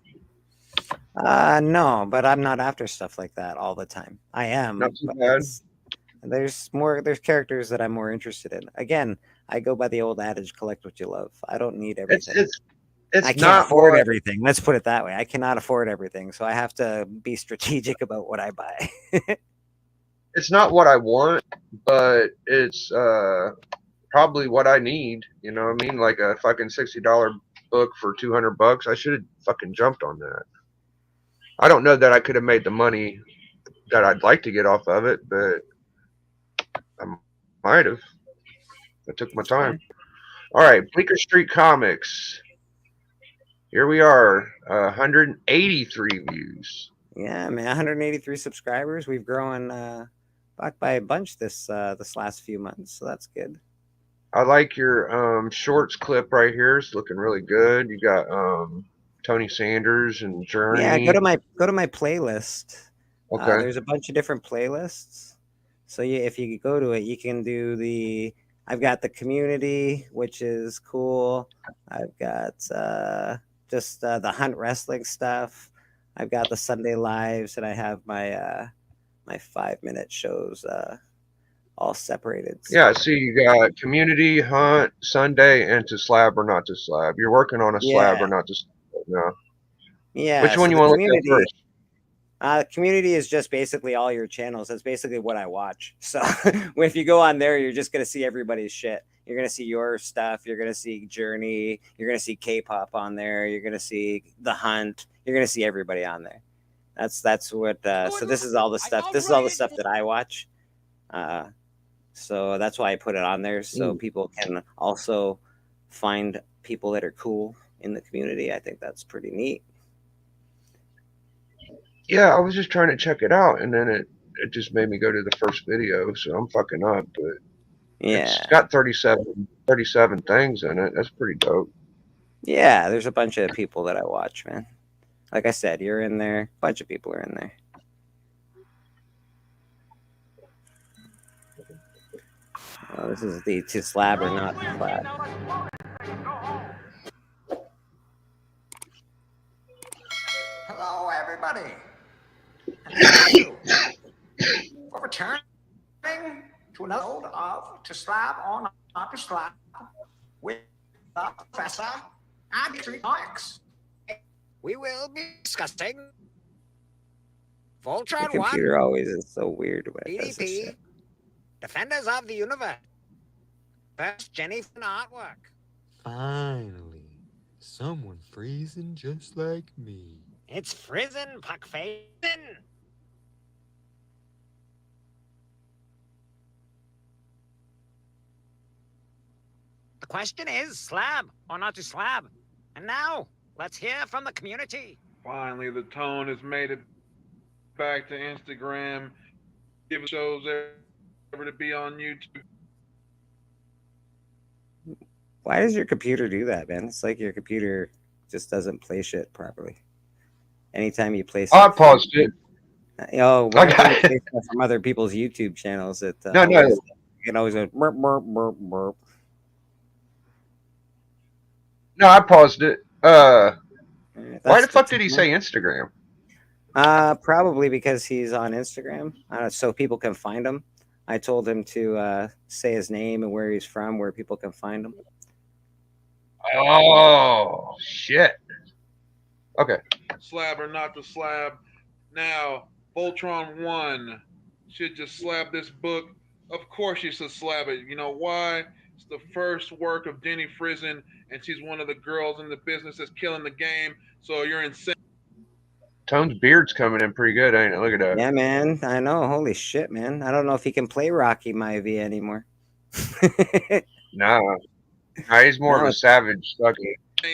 Speaker 2: No, but I'm not after stuff like that all the time. I am.
Speaker 1: Not too bad.
Speaker 2: There's characters that I'm more interested in. Again, I go by the old adage, collect what you love. I don't need everything. I can't afford everything. Let's put it that way. I cannot afford everything. So I have to be strategic about what I buy.
Speaker 1: It's not what I want, but it's probably what I need. You know what I mean? Like a fucking $60 book for $200. I should have fucking jumped on that. I don't know that I could have made the money that I'd like to get off of it, but I might have. I took my time. All right, Bleecker Street Comics. Here we are, 183 views.
Speaker 2: Yeah, man, 183 subscribers. We've grown back by a bunch this last few months, so that's good.
Speaker 1: I like your shorts clip right here. It's looking really good. You got Tony Sanders and Journey.
Speaker 2: Yeah, go to my playlist.
Speaker 1: Okay.
Speaker 2: There's a bunch of different playlists. So if you go to it, you can do I've got the community, which is cool. I've got just the Hunt Wrestling stuff. I've got the Sunday Lives, and I have my 5-minute shows all separated.
Speaker 1: So. Yeah, see, you got community, Hunt, Sunday, and to slab or not to slab. You're working on a slab or not to slab now.
Speaker 2: Yeah.
Speaker 1: Which one you want to look at first?
Speaker 2: Community is just basically all your channels. That's basically what I watch. So if you go on there, you're just going to see everybody's shit. You're going to see your stuff. You're going to see Journey. You're going to see K-pop on there. You're going to see The Hunt. You're going to see everybody on there. That's what, so this is all the stuff. This is all the stuff that I watch. So that's why I put it on there. So people can also find people that are cool in the community. I think that's pretty neat.
Speaker 1: Yeah, I was just trying to check it out, and then it just made me go to the first video, so I'm fucking up. But yeah, it's got 37 things in it. That's pretty dope.
Speaker 2: Yeah, there's a bunch of people that I watch, man. Like I said, you're in there. A bunch of people are in there. Oh, this is the to slab or not slab.
Speaker 3: Hello, everybody. We're returning to another episode of To Slab or Not to Slab with the Professor and Street Comics. We will be discussing Voltron 1.
Speaker 2: The computer always is so weird when it does this
Speaker 3: DDP,
Speaker 2: shit.
Speaker 3: Defenders of the Universe. First, Jenny from artwork.
Speaker 4: Finally, someone freezing just like me.
Speaker 3: It's Frizzin' Puckface. The question is slab or not to slab. And now, let's hear from the community.
Speaker 5: Finally, the tone has made it back to Instagram. Give shows ever to be on YouTube.
Speaker 2: Why does your computer do that, man? It's like your computer just doesn't play shit properly. Anytime you play
Speaker 1: I
Speaker 2: stuff,
Speaker 1: paused it.
Speaker 2: whenever you play stuff from other people's YouTube channels, it
Speaker 1: No, no.
Speaker 2: always, you can always go burp, burp, burp, burp.
Speaker 1: No, I paused it. Why the fuck
Speaker 2: That's
Speaker 1: did he say Instagram?
Speaker 2: Probably because he's on Instagram, so people can find him. I told him to say his name and where he's from, where people can find him.
Speaker 1: Oh shit. Okay.
Speaker 5: Slab or not to slab. Now, Voltron 1 should just slab this book. Of course you should slab it. You know why? It's the first work of Jenny Frison, and she's one of the girls in the business that's killing the game. So you're insane.
Speaker 1: Tone's beard's coming in pretty good, ain't it? Look at that.
Speaker 2: Yeah, man. I know. Holy shit, man. I don't know if he can play Rocky Maivia anymore.
Speaker 1: Nah. Nah, he's more of a savage sucker.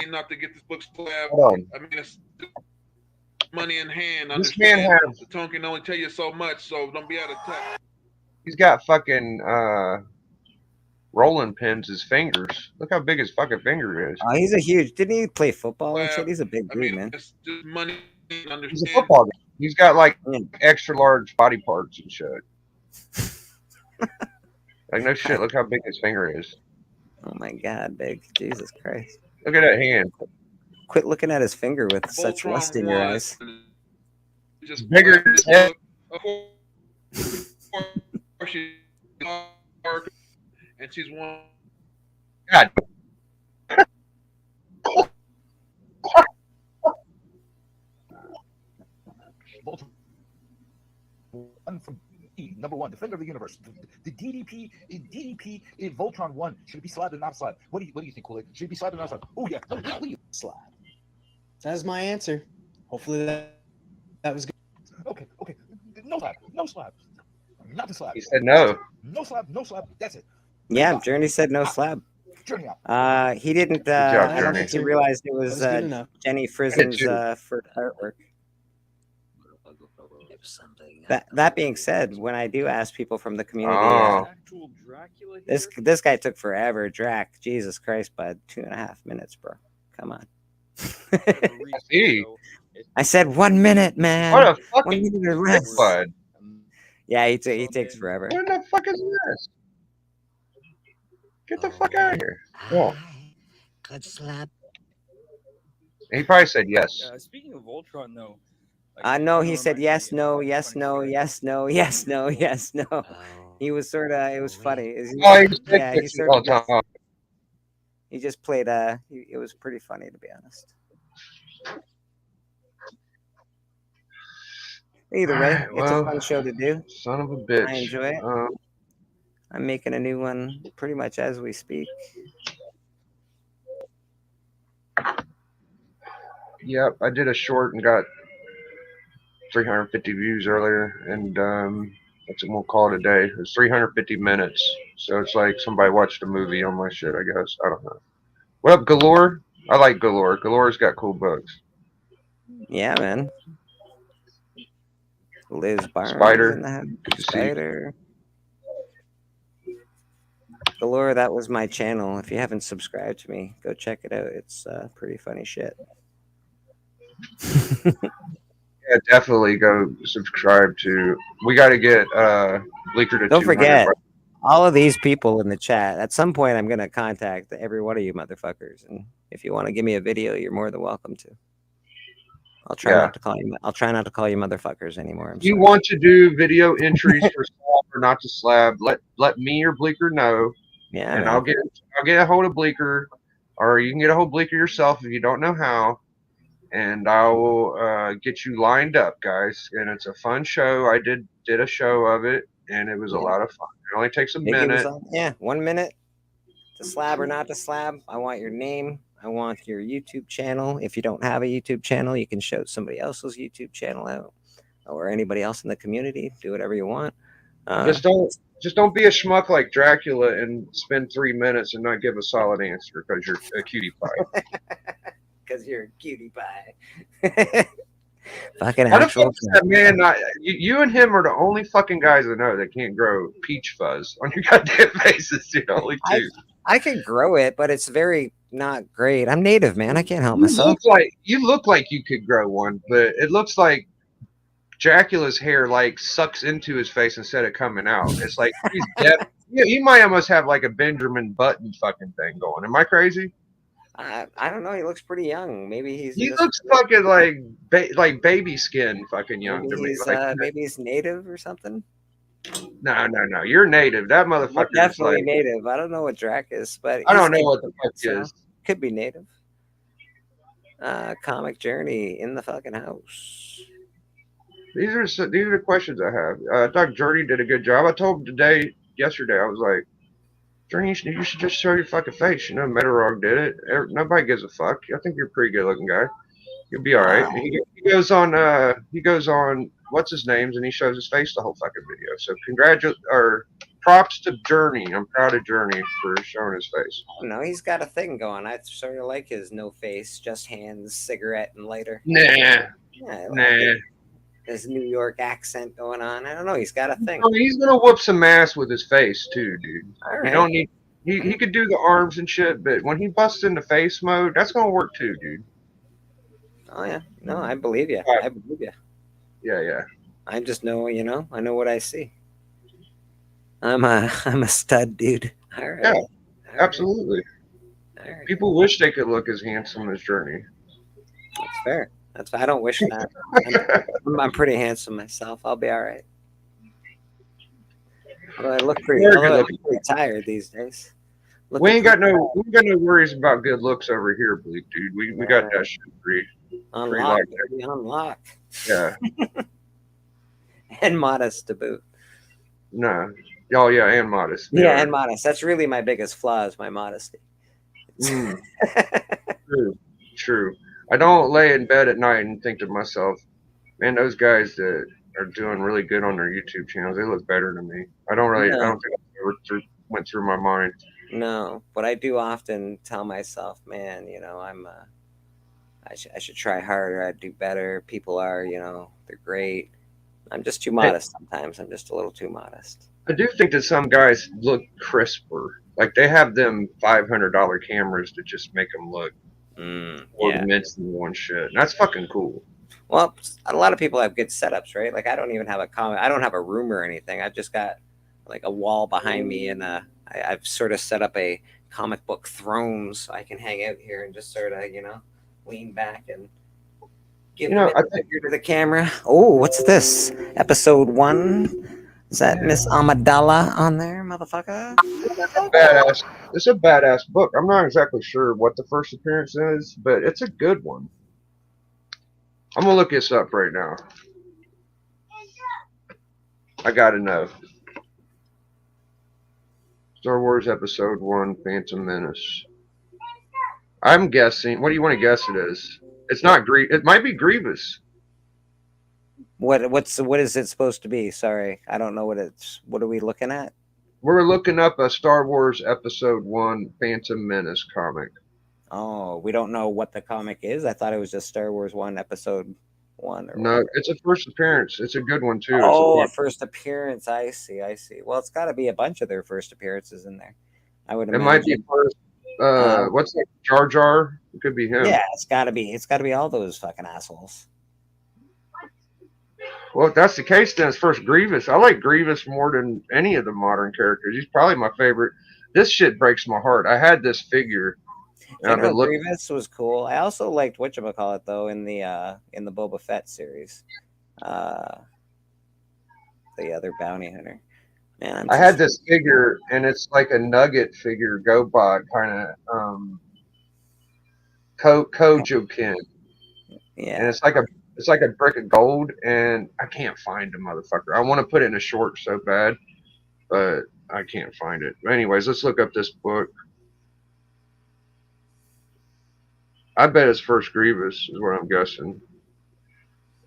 Speaker 5: Not to get this book slabbed.
Speaker 1: Hold on.
Speaker 5: I mean, it's money in hand.
Speaker 1: This man
Speaker 5: Understand?
Speaker 1: has,
Speaker 5: The tone can only tell you so much, so don't be out of touch.
Speaker 1: he's got fucking rolling pins his fingers. Look how big his fucking finger is.
Speaker 2: Oh, he's a huge. Didn't he play football and shit? He's a big
Speaker 5: I
Speaker 2: dude,
Speaker 5: mean,
Speaker 2: man.
Speaker 5: it's just money.
Speaker 1: He's a
Speaker 5: Understand?
Speaker 1: football guy. He's got like
Speaker 2: Mm.
Speaker 1: extra large body parts and shit. Like no shit, look how big his finger is.
Speaker 2: Oh my god, big. Jesus Christ.
Speaker 1: Look at that hand.
Speaker 2: Quit looking at his finger with such
Speaker 5: Voltron
Speaker 2: lust in your
Speaker 5: 1
Speaker 2: eyes.
Speaker 5: Just
Speaker 1: Bigger
Speaker 5: slap
Speaker 1: than
Speaker 5: this
Speaker 1: his head.
Speaker 5: book. Of course, she's dark, and she's one.
Speaker 1: God.
Speaker 6: One from number one, defender of the universe. The DDP in Voltron 1 should it be slabbed or not slabbed? What do you think, Kool-Aid? Should it be slabbed or not slabbed? Oh yeah, what do you
Speaker 7: Slab. That's my answer. Hopefully that was good.
Speaker 6: Okay. No slab, not the slab.
Speaker 1: He said no.
Speaker 6: No slab, that's it.
Speaker 2: Yeah, Journey said no slab.
Speaker 6: Journey out.
Speaker 2: He didn't.
Speaker 1: job,
Speaker 2: I don't
Speaker 1: Journey.
Speaker 2: think he realized it
Speaker 7: That
Speaker 2: was
Speaker 7: was good enough.
Speaker 2: Jenny Frison's
Speaker 1: too.
Speaker 2: first artwork. That being said, when I do ask people from the community,
Speaker 1: Oh.
Speaker 2: this guy took forever. Drac, Jesus Christ, bud, 2.5 minutes, bro. Come on.
Speaker 1: See?
Speaker 2: I said 1 minute, man.
Speaker 1: What a
Speaker 2: 1
Speaker 1: fucking
Speaker 2: minute or
Speaker 1: dick
Speaker 2: less.
Speaker 1: bud.
Speaker 2: Yeah, he takes forever.
Speaker 1: What the fuck is this? Get the fuck out of here. Yeah.
Speaker 3: Good slab.
Speaker 1: He probably said yes.
Speaker 8: Speaking of Voltron, though.
Speaker 2: No, he said yes, no, yes, no, yes, no, yes, no, yes, no. He was sort of. It was funny.
Speaker 1: Oh, he just
Speaker 2: Yeah, he
Speaker 1: he
Speaker 2: sort
Speaker 1: all
Speaker 2: of
Speaker 1: the time.
Speaker 2: He just played. It was pretty funny, to be honest. Either way,
Speaker 1: Alright,
Speaker 2: it's
Speaker 1: well,
Speaker 2: a fun show to do.
Speaker 1: Son of a bitch.
Speaker 2: I enjoy it. I'm making a new one pretty much as we speak.
Speaker 1: Yep, I did a short and got 350 views earlier, and that's what we'll call it a day. It was 350 minutes, so it's like somebody watched a movie on my shit, I guess. I don't know. What up, Galore? I like Galore. Galore's got cool books.
Speaker 2: Yeah, man. Liz Barnes.
Speaker 1: Spider.
Speaker 2: In the house.
Speaker 1: Good to see.
Speaker 2: Spider. Galore, that was my channel. If you haven't subscribed to me, go check it out. It's pretty funny shit.
Speaker 1: Yeah, definitely go subscribe to. We got to get Bleaker to
Speaker 2: Don't
Speaker 1: 200.
Speaker 2: forget, all of these people in the chat, at some point I'm going to contact every one of you motherfuckers. And if you want to give me a video, you're more than welcome to. I'll try
Speaker 1: Yeah.
Speaker 2: not to call you. I'll try not to call you motherfuckers anymore. I'm
Speaker 1: If you
Speaker 2: sorry.
Speaker 1: want to do video entries for slab or not to slab, let me or Bleaker know,
Speaker 2: Yeah,
Speaker 1: and
Speaker 2: man.
Speaker 1: I'll get a hold of Bleaker, or you can get a hold of Bleaker yourself if you don't know how, and I will get you lined up, guys. And it's a fun show. I did a show of it, and it was a lot of fun. It only takes a
Speaker 2: Big it was
Speaker 1: minute.
Speaker 2: on- yeah, 1 minute. To slab or not to slab. I want your name. I want your YouTube channel. If you don't have a YouTube channel, you can show somebody else's YouTube channel out, or anybody else in the community. Do whatever you want.
Speaker 1: Just don't Just don't be a schmuck like Dracula and spend 3 minutes and not give a solid answer because you're a cutie pie.
Speaker 2: Because you're a cutie pie. Fucking
Speaker 1: How the
Speaker 2: actual.
Speaker 1: fuck is that man not? You and him are the only fucking guys I know that can't grow peach fuzz on your goddamn faces. You're the only two.
Speaker 2: I can grow it, but it's very not great. I'm native, man. I can't help
Speaker 1: You
Speaker 2: myself.
Speaker 1: look like you could grow one, but it looks like Dracula's hair like sucks into his face instead of coming out. It's like he's deaf. Yeah, he might almost have like a Benjamin Button fucking thing going. Am I crazy?
Speaker 2: I don't know. He looks pretty young. Maybe he's.
Speaker 1: He
Speaker 2: just-
Speaker 1: looks fucking like baby skin fucking young
Speaker 2: maybe
Speaker 1: to me.
Speaker 2: he's,
Speaker 1: Like,
Speaker 2: maybe he's native or something.
Speaker 1: no. You're native. That
Speaker 2: I'm
Speaker 1: motherfucker is
Speaker 2: definitely
Speaker 1: like,
Speaker 2: native. I don't know what Drac is, but
Speaker 1: I
Speaker 2: he's
Speaker 1: don't know
Speaker 2: native,
Speaker 1: what the fuck
Speaker 2: so
Speaker 1: is.
Speaker 2: could be native. Comic Journey in the fucking house.
Speaker 1: These are the questions I have. I thought Journey did a good job. I told him yesterday, I was like, Journey, you should just show your fucking face. You know, Metarog did it. Nobody gives a fuck. I think you're a pretty good looking guy. You'll be all right.
Speaker 2: Wow.
Speaker 1: He goes on what's his names and he shows his face the whole fucking video. So props to Journey. I'm proud of Journey for showing his face.
Speaker 2: No, he's got a thing going. I sort of like his no face, just hands, cigarette, and lighter.
Speaker 1: Nah.
Speaker 2: Yeah, I like
Speaker 1: Nah.
Speaker 2: it. His New York accent going on. I don't know. He's got a thing.
Speaker 1: I mean, he's gonna whoop some ass with his face too, dude.
Speaker 2: All
Speaker 1: You
Speaker 2: right.
Speaker 1: don't need. He could do the arms and shit, but when he busts into face mode, that's gonna work too, dude.
Speaker 2: Oh yeah. No, I believe you.
Speaker 1: Right.
Speaker 2: I believe you.
Speaker 1: Yeah.
Speaker 2: I just know, I know what I see. I'm a stud, dude. All right.
Speaker 1: Yeah,
Speaker 2: All right.
Speaker 1: Absolutely.
Speaker 2: All right.
Speaker 1: People wish they could look as handsome as Journey.
Speaker 2: That's fair. That's fair. I don't wish that. I'm pretty handsome myself. I'll be all right. Although I look pretty,
Speaker 1: Very good
Speaker 2: although I look
Speaker 1: looking.
Speaker 2: pretty tired these days.
Speaker 1: We ain't got no worries about good looks over here, Bleak, dude. We got that shit free.
Speaker 2: Unlock,
Speaker 1: like
Speaker 2: baby, unlock.
Speaker 1: Yeah.
Speaker 2: And modest to boot.
Speaker 1: No. Oh yeah, and modest.
Speaker 2: Yeah, and modest. That's really my biggest flaw is my modesty.
Speaker 1: Mm, true. I don't lay in bed at night and think to myself, man, those guys that are doing really good on their YouTube channels, they look better than me. I don't think it ever went through my mind.
Speaker 2: No, but I do often tell myself, man, I should try harder. I'd do better. People are, they're great. I'm just too modest sometimes. I'm just a little too modest.
Speaker 1: I do think that some guys look crisper. Like they have them $500 cameras that just make them look more dimensional and shit. And that's fucking cool.
Speaker 2: Well, a lot of people have good setups, right? Like I don't even have I don't have a room or anything. I've just got like a wall behind me, and I've sort of set up a comic book throne so I can hang out here and just sort of, lean back and give a figure to the camera. Oh, what's this? Episode 1. Is that Miss Amidala on there, motherfucker?
Speaker 1: Badass. It's a badass book. I'm not exactly sure what the first appearance is, but it's a good one. I'm gonna look this up right now. I gotta know. Star Wars Episode 1, Phantom Menace. I'm guessing. What do you want to guess it is? It's not Grievous. It might be Grievous.
Speaker 2: What is it supposed to be? Sorry, I don't know what are we looking at?
Speaker 1: We're looking up a Star Wars Episode 1 Phantom Menace comic.
Speaker 2: Oh, we don't know what the comic is? I thought it was just Star Wars 1 Episode 1.
Speaker 1: No, it's a first appearance. It's a good one, too.
Speaker 2: Oh, a first appearance. I see. Well, it's got to be a bunch of their first appearances in there. I would imagine.
Speaker 1: It might be first. What's that? Jar Jar? It could be him.
Speaker 2: Yeah, it's got to be. It's got to be all those fucking assholes.
Speaker 1: Well, if that's the case, then it's first Grievous. I like Grievous more than any of the modern characters. He's probably my favorite. This shit breaks my heart. I had this figure.
Speaker 2: Grievous was cool. I also liked whatchamacallit though in the Boba Fett series. The other bounty hunter. Man,
Speaker 1: I had this figure, and it's like a Nugget figure, GoBot kind of Kojokin.
Speaker 2: Yeah,
Speaker 1: and it's like a brick of gold, and I can't find the motherfucker. I want to put it in a short so bad, but I can't find it. But anyways, let's look up this book. I bet it's first Grievous is what I'm guessing.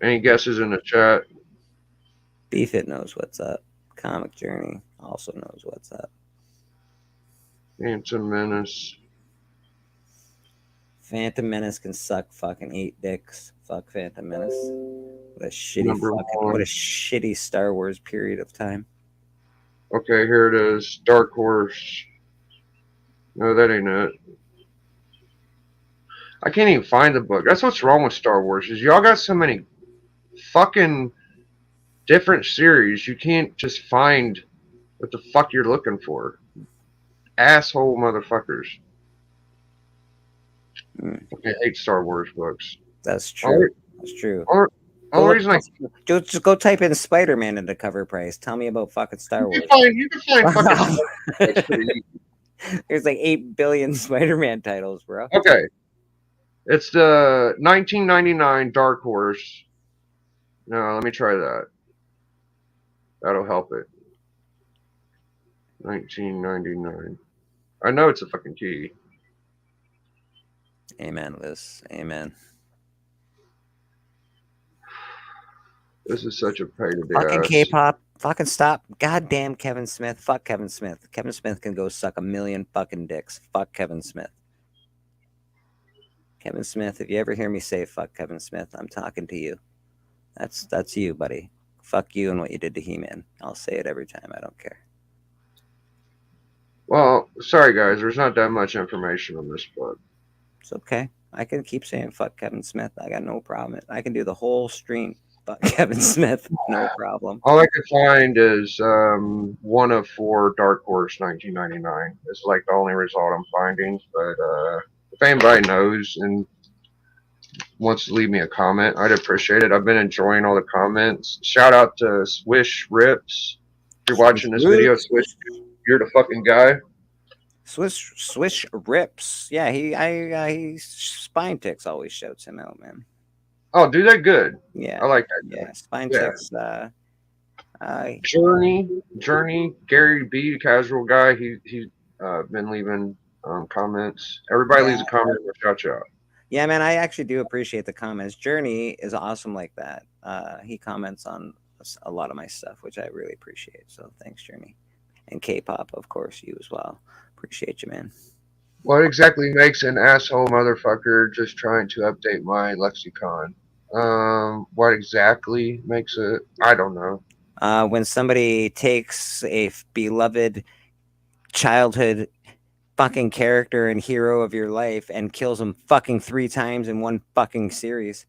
Speaker 1: Any guesses in the chat?
Speaker 2: Beef It knows what's up. Comic Journey also knows what's up.
Speaker 1: Phantom Menace.
Speaker 2: Phantom Menace can suck fucking 8 dicks. Fuck Phantom Menace. What a shitty
Speaker 1: Number
Speaker 2: fucking,
Speaker 1: one.
Speaker 2: what a shitty Star Wars period of time.
Speaker 1: Okay, here it is. Dark Horse. No, that ain't it. I can't even find the book. That's what's wrong with Star Wars, is y'all got so many fucking different series. You can't just find what the fuck you're looking for. Asshole motherfuckers. I hate Star Wars books.
Speaker 2: That's true. That's true.
Speaker 1: Only reason
Speaker 2: Just go type in Spider-Man into cover price. Tell me about fucking Star Wars.
Speaker 1: You can find fucking That's pretty easy.
Speaker 2: There's like 8 billion Spider-Man titles, bro.
Speaker 1: Okay. It's the 1999 Dark Horse. No, let me try that. That'll help it. 1999. I know it's a fucking key.
Speaker 2: Amen, Liz. Amen.
Speaker 1: This is such a pain in the
Speaker 2: Fucking
Speaker 1: ass.
Speaker 2: K-pop. Fucking stop. Goddamn Kevin Smith. Fuck Kevin Smith. Kevin Smith can go suck a million fucking dicks. Fuck Kevin Smith. Kevin Smith, if you ever hear me say fuck Kevin Smith, I'm talking to you. That's you, buddy. Fuck you and what you did to He-Man. I'll say it every time. I don't care.
Speaker 1: Well, sorry guys, there's not that much information on this book.
Speaker 2: It's okay. I can keep saying fuck Kevin Smith. I got no problem. I can do the whole stream. Fuck Kevin Smith. No problem.
Speaker 1: All I could find is one of 4 Dark Horse 1999. It's like the only result I'm finding. But if anybody knows and wants to leave me a comment, I'd appreciate it. I've been enjoying all the comments. Shout out to Swish Rips. If you're watching this video, Swish, you're the fucking guy.
Speaker 2: Swish Rips. Yeah, he Spine Ticks always shouts him out, man.
Speaker 1: Oh, do that good.
Speaker 2: Yeah,
Speaker 1: I like that.
Speaker 2: Yeah, Spine Ticks.
Speaker 1: Journey, Gary B, casual guy. He's been leaving comments. Everybody leaves a comment. Shout out.
Speaker 2: Yeah, man, I actually do appreciate the comments. Journey is awesome like that. He comments on a lot of my stuff, which I really appreciate. So thanks, Journey. And K-pop, of course, you as well. Appreciate you, man.
Speaker 1: What exactly makes an asshole motherfucker just trying to update my lexicon? What exactly makes it? I don't know.
Speaker 2: When somebody takes a beloved childhood fucking character and hero of your life and kills him fucking 3 times in one fucking series,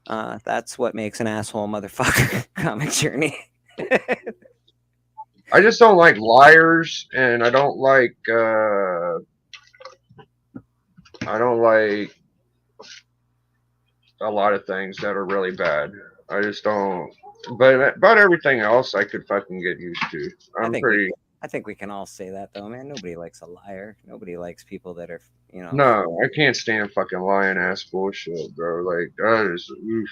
Speaker 2: that's what makes an asshole motherfucker. Comic Journey.
Speaker 1: I just don't like liars, and I don't like a lot of things that are really bad. I just don't. But about everything else, I could fucking get used to.
Speaker 2: I think we can all say that, though, man. Nobody likes a liar. Nobody likes people that are, you know.
Speaker 1: No, I can't stand fucking lying ass bullshit, bro. Like, that is. Oof.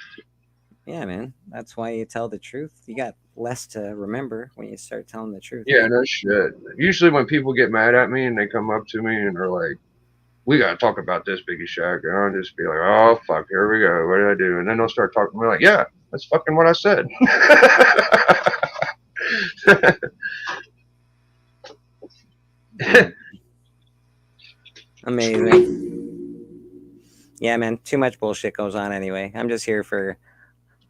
Speaker 2: Yeah, man. That's why you tell the truth. You got less to remember when you start telling the truth.
Speaker 1: Yeah, no shit. Usually when people get mad at me and they come up to me and they're like, we got to talk about this, Biggie Shack. And I'll just be like, oh, fuck, here we go. What did I do? And then they'll start talking to me like, yeah, that's fucking what I said.
Speaker 2: Amazing. Yeah, man. Too much bullshit goes on anyway. I'm just here for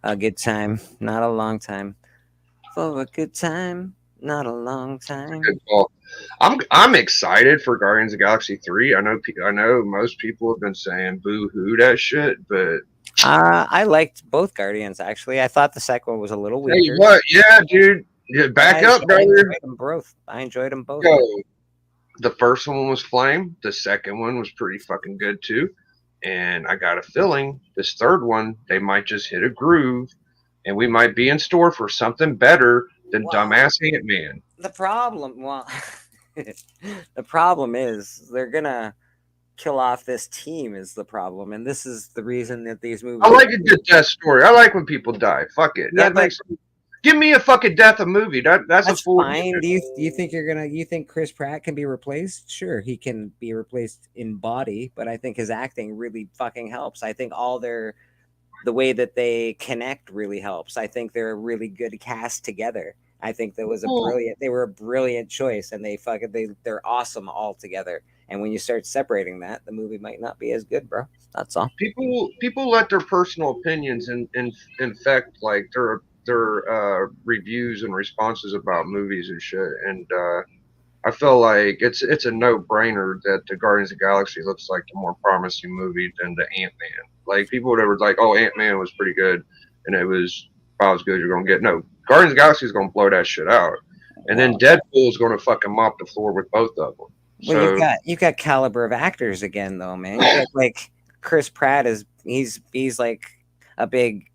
Speaker 2: a good time, not a long time. For a good time, not a long time.
Speaker 1: Good call. I'm excited for Guardians of the Galaxy 3. I know most people have been saying boo hoo that shit, but
Speaker 2: I liked both Guardians actually. I thought the second one was a little weird.
Speaker 1: Hey, what? Yeah, dude. Yeah, back up, brother.
Speaker 2: I enjoyed them both.
Speaker 1: Yo, the first one was flame. The second one was pretty fucking good too. And I got a feeling this third one, they might just hit a groove, and we might be in store for something better than dumbass Ant-Man.
Speaker 2: The problem, the problem is they're gonna kill off this team. Is the problem, and this is the reason that these movies.
Speaker 1: I like a good death story. I like when people die. Fuck it.
Speaker 2: Yeah,
Speaker 1: give me a fucking death a movie. That's a fool.
Speaker 2: Fine. Do you think you think Chris Pratt can be replaced? Sure, he can be replaced in body, but I think his acting really fucking helps. I think the way that they connect really helps. I think they're a really good cast together. I think that was a
Speaker 1: Well,
Speaker 2: brilliant. They were a brilliant choice, and they're awesome all together. And when you start separating that, the movie might not be as good, bro. That's all.
Speaker 1: people let their personal opinions infect like their reviews and responses about movies and shit. And I feel like it's a no brainer that the Guardians of the Galaxy looks like the more promising movie than the Ant Man. Like people would ever like, oh, Ant Man was pretty good, and it was about as good as you're gonna get. No, Guardians of the Galaxy is gonna blow that shit out, and then Deadpool is gonna fucking mop the floor with both of them.
Speaker 2: Well,
Speaker 1: So
Speaker 2: you got caliber of actors again, though, man. You got like Chris Pratt he's like a big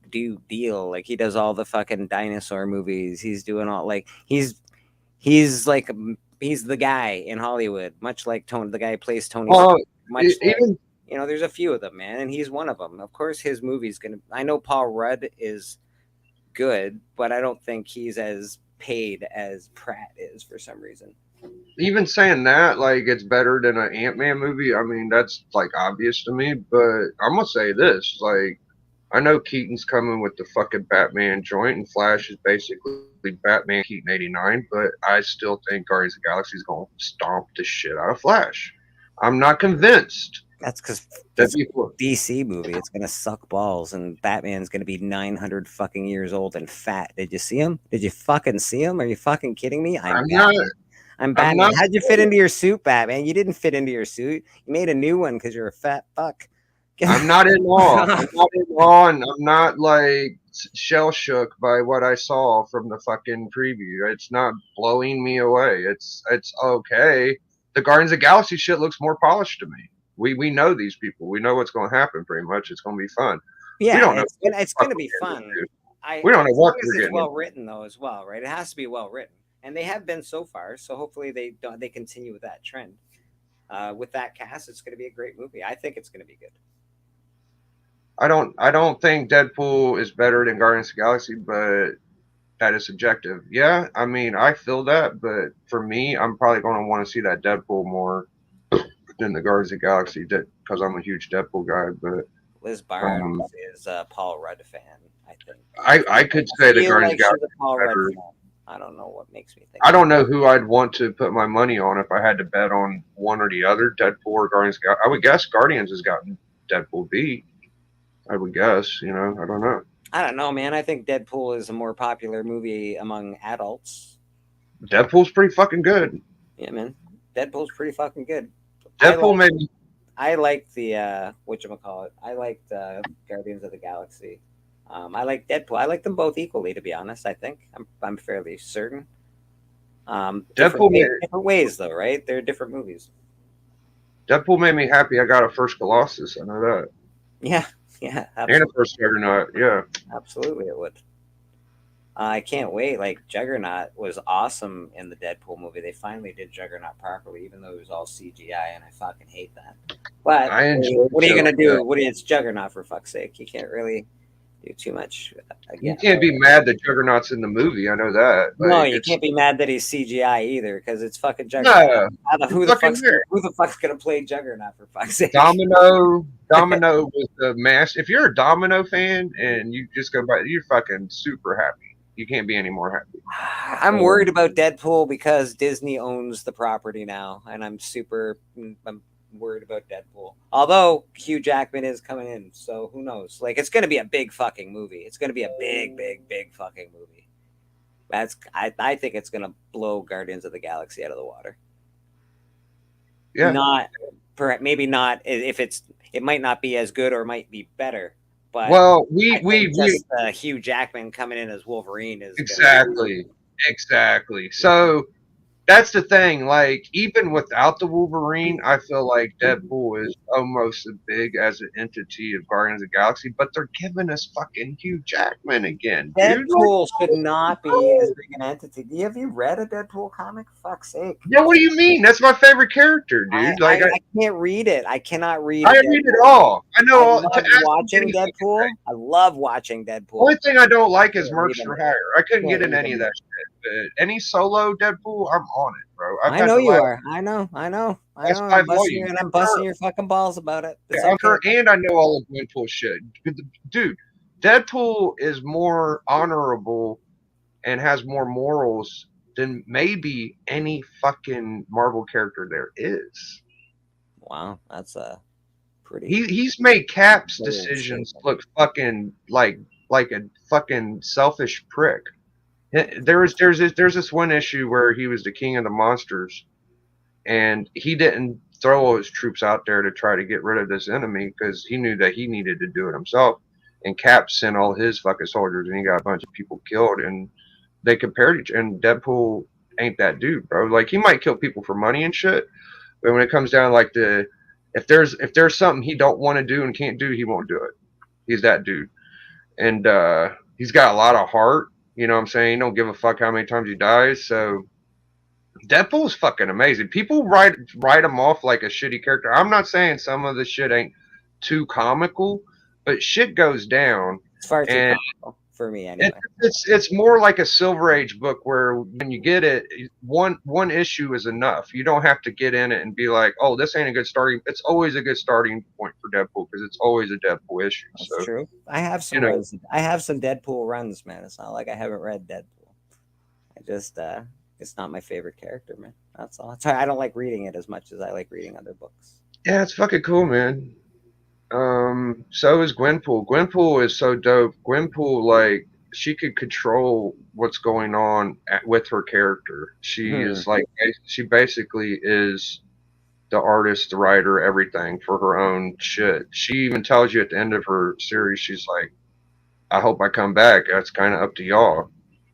Speaker 2: deal. Like he does all the fucking dinosaur movies. He's doing all like he's like he's the guy in Hollywood, much like Tony, the guy who plays Tony.
Speaker 1: well,
Speaker 2: Much like,
Speaker 1: even
Speaker 2: you know, there's a few of them, man, and he's one of them. Of course, his movie's gonna. I know Paul Rudd is good, but I don't think he's as paid as Pratt is for some reason.
Speaker 1: even saying that, like it's better than an Ant-Man movie. I mean, that's like obvious to me. But I'm gonna say this: like, I know Keaton's coming with the fucking Batman joint, and Flash is basically Batman Keaton '89. But I still think Guardians of the Galaxy is gonna stomp the shit out of Flash. I'm not convinced
Speaker 2: That's because
Speaker 1: that
Speaker 2: it's a
Speaker 1: people.
Speaker 2: DC movie. It's gonna suck balls, and Batman's gonna be 900 fucking years old and fat. Did you see him? Did you fucking see him? Are you fucking kidding me?
Speaker 1: I'm not.
Speaker 2: I'm
Speaker 1: I'm
Speaker 2: Batman.
Speaker 1: not.
Speaker 2: How'd you fit into your suit, Batman? You didn't fit into your suit. You made a new one because you're a fat fuck.
Speaker 1: I'm not in awe. I'm not in awe, and I'm not like shell shook by what I saw from the fucking preview. It's not blowing me away. It's okay. The Guardians of the Galaxy shit looks more polished to me. We know these people. We know what's going to happen. Pretty much, it's going to be fun.
Speaker 2: Yeah,
Speaker 1: we don't know.
Speaker 2: it's going to be fun.
Speaker 1: We don't know what
Speaker 2: as
Speaker 1: we're
Speaker 2: it's
Speaker 1: getting.
Speaker 2: well written though, as well, right? It has to be well written, and they have been so far. So hopefully they continue with that trend. With that cast, it's going to be a great movie. I think it's going to be good.
Speaker 1: I don't think Deadpool is better than Guardians of the Galaxy, but that is subjective. Yeah, I mean, I feel that, but for me, I'm probably going to want to see that Deadpool more than the Guardians of the Galaxy because I'm a huge Deadpool guy. But
Speaker 2: Liz Barnes is a Paul Rudd fan, I think.
Speaker 1: I could say the Guardians of the Galaxy
Speaker 2: she's a Paul Rudd
Speaker 1: better.
Speaker 2: fan. I don't know what makes me think.
Speaker 1: I don't know who I'd want to put my money on if I had to bet on one or the other, Deadpool or Guardians of the Galaxy. I would guess Guardians has gotten Deadpool beat. I would guess, I don't know.
Speaker 2: I don't know, man. I think Deadpool is a more popular movie among adults.
Speaker 1: Deadpool's pretty fucking good.
Speaker 2: Yeah, man. Deadpool's pretty fucking good.
Speaker 1: Deadpool made me.
Speaker 2: I like the whatchamacallit. I liked Guardians of the Galaxy. I like Deadpool. I like them both equally, to be honest. I think I'm fairly certain. Different ways, though, right? They're different movies.
Speaker 1: Deadpool made me happy. I got a first Colossus. I know that.
Speaker 2: Yeah, absolutely.
Speaker 1: And a first Juggernaut. Yeah,
Speaker 2: absolutely, it would. I can't wait. Like Juggernaut was awesome in the Deadpool movie. They finally did Juggernaut properly, even though it was all CGI, and I fucking hate that. But what are you gonna do? It's Juggernaut, for fuck's sake. You can't really do too much.
Speaker 1: You can't be mad that Juggernaut's in the movie. I know that.
Speaker 2: No, you can't be mad that he's CGI either, because it's fucking Juggernaut. Who the fuck's gonna play Juggernaut, for fuck's sake?
Speaker 1: Domino was the mask. If you're a Domino fan and you just go by, you're fucking super happy. You can't be any more happy.
Speaker 2: I'm worried about Deadpool because Disney owns the property now, and I'm worried about Deadpool. Although Hugh Jackman is coming in, so who knows? Like, it's going to be a big fucking movie. It's going to be a big fucking movie. I think it's going to blow Guardians of the Galaxy out of the water.
Speaker 1: Yeah.
Speaker 2: Maybe not. It might not be as good, or might be better. But Hugh Jackman coming in as Wolverine is
Speaker 1: exactly. So that's the thing. Like, even without the Wolverine, I feel like Deadpool is almost as big as an entity of Guardians of the Galaxy. But they're giving us fucking Hugh Jackman again.
Speaker 2: Deadpool should not be as big an entity. Have you read a Deadpool comic? Fuck's sake.
Speaker 1: Yeah, what do you mean? That's my favorite character, dude.
Speaker 2: I can't read it. I cannot read it.
Speaker 1: I read it all. I know all.
Speaker 2: I love watching Deadpool.
Speaker 1: The only thing I don't like is Merc for Hire. I couldn't get in any of that shit. But any solo Deadpool, I'm on it, bro.
Speaker 2: I know you are. I know. I'm busting your fucking balls about it.
Speaker 1: And I know all of Gwenpool shit. Dude, Deadpool is more honorable and has more morals than maybe any fucking Marvel character there is.
Speaker 2: Wow, that's a pretty.
Speaker 1: He's made Cap's
Speaker 2: bold
Speaker 1: decisions
Speaker 2: statement.
Speaker 1: look fucking like a fucking selfish prick. There's this one issue where he was the king of the monsters, and he didn't throw all his troops out there to try to get rid of this enemy because he knew that he needed to do it himself. And Cap sent all his fucking soldiers, and he got a bunch of people killed. And they compared each, and Deadpool ain't that dude, bro. Like he might kill people for money and shit, but when it comes down like the if there's something he don't want to do and can't do, he won't do it. He's that dude, and he's got a lot of heart. You know what I'm saying? He don't give a fuck how many times he dies. So Deadpool's fucking amazing. People write him off like a shitty character. I'm not saying some of the shit ain't too comical, but shit goes down.
Speaker 2: It's far too
Speaker 1: And
Speaker 2: comical for me anyway.
Speaker 1: it's more like a Silver Age book where when you get it, one issue is enough. You don't have to get in it and be like, oh, this ain't a good starting. It's always a good starting point for Deadpool because it's always a Deadpool issue.
Speaker 2: That's
Speaker 1: So
Speaker 2: true. I have some
Speaker 1: you know.
Speaker 2: runs. I have some Deadpool runs, man. It's not like I haven't read Deadpool. I just it's not my favorite character, man. That's all. It's, I don't like reading it as much as I like reading other books.
Speaker 1: Yeah, it's fucking cool, man. So is Gwenpool. Gwenpool is so dope. Gwenpool, like, she could control what's going on with her character. She is like, she basically is the artist, the writer, everything for her own shit. She even tells you at the end of her series, she's like, I hope I come back. That's kind of up to y'all,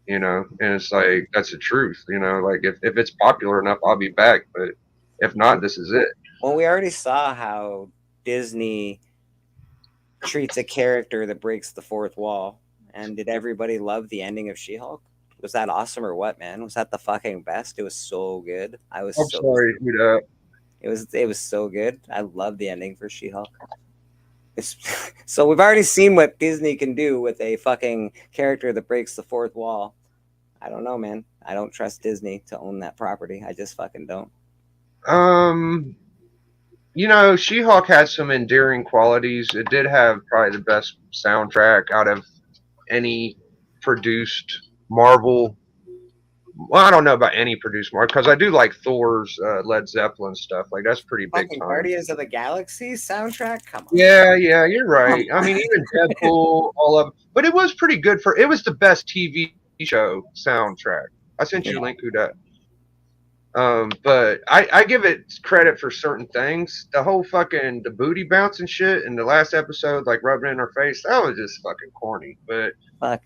Speaker 1: you know? And it's like, that's the truth, you know? Like, if it's popular enough, I'll be back. But if not, this is it.
Speaker 2: Well, we already saw how Disney treats a character that breaks the fourth wall. And did everybody love the ending of She-Hulk? Was that awesome or what, man? Was that the fucking best? It was so good.
Speaker 1: I'm sorry, dude.
Speaker 2: It was so good. I love the ending for She-Hulk. So we've already seen what Disney can do with a fucking character that breaks the fourth wall. I don't know, man. I don't trust Disney to own that property. I just fucking don't.
Speaker 1: You know, She-Hulk had some endearing qualities. It did have probably the best soundtrack out of any produced Marvel. Well, I don't know about any produced Marvel because I do like Thor's Led Zeppelin stuff. Like that's pretty big
Speaker 2: Fucking
Speaker 1: time.
Speaker 2: Guardians of the Galaxy soundtrack? Come on.
Speaker 1: Yeah, you're right. I mean, even Deadpool, all of, but it was pretty good for. It was the best TV show soundtrack. I sent you a link to that. But I give it credit for certain things. The whole fucking the booty bouncing shit in the last episode, like rubbing in her face, that was just fucking corny. But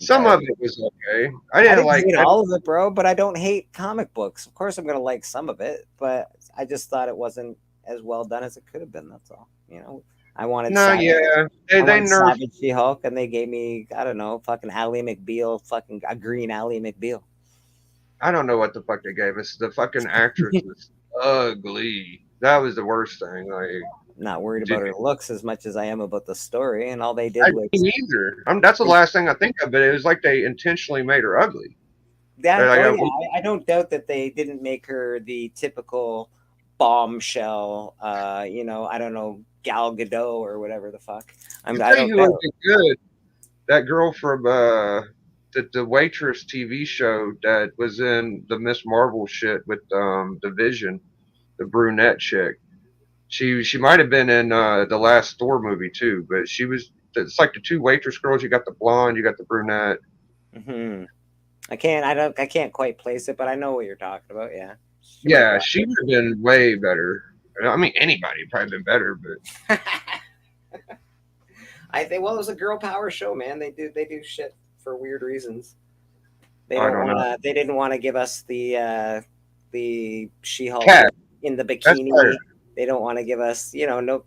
Speaker 1: some of it was okay. I didn't like
Speaker 2: hate all of it, bro. But I don't hate comic books. Of course, I'm gonna like some of it, but I just thought it wasn't as well done as it could have been. That's all. You know, I wanted.
Speaker 1: No,
Speaker 2: Savage.
Speaker 1: yeah, they nerfed
Speaker 2: Savage She-Hulk, and they gave me I don't know, fucking Ally McBeal, fucking a green Ally McBeal.
Speaker 1: I don't know what the fuck they gave us. The fucking actress was ugly. That was the worst thing. Like,
Speaker 2: not worried about her looks as much as I am about the story, and all they did was
Speaker 1: neither. That's the last thing I think of. But it was like they intentionally made her ugly.
Speaker 2: I don't doubt that they didn't make her the typical bombshell. You know, I don't know, Gal Gadot or whatever the fuck. I don't know.
Speaker 1: Good. That girl from the Waitress TV show that was in the Miss Marvel shit with the Vision, the brunette chick. She might have been in the last Thor movie too, but she was. It's like the two waitress girls. You got the blonde, you got the brunette.
Speaker 2: Mm-hmm. I can't quite place it, but I know what you're talking about. Yeah.
Speaker 1: She would have been way better. I mean, anybody probably been better, but
Speaker 2: I think. Well, it was a girl power show, man. They do shit for weird reasons. They didn't want to give us the She-Hulk in the bikini. They don't want to give us, you know, no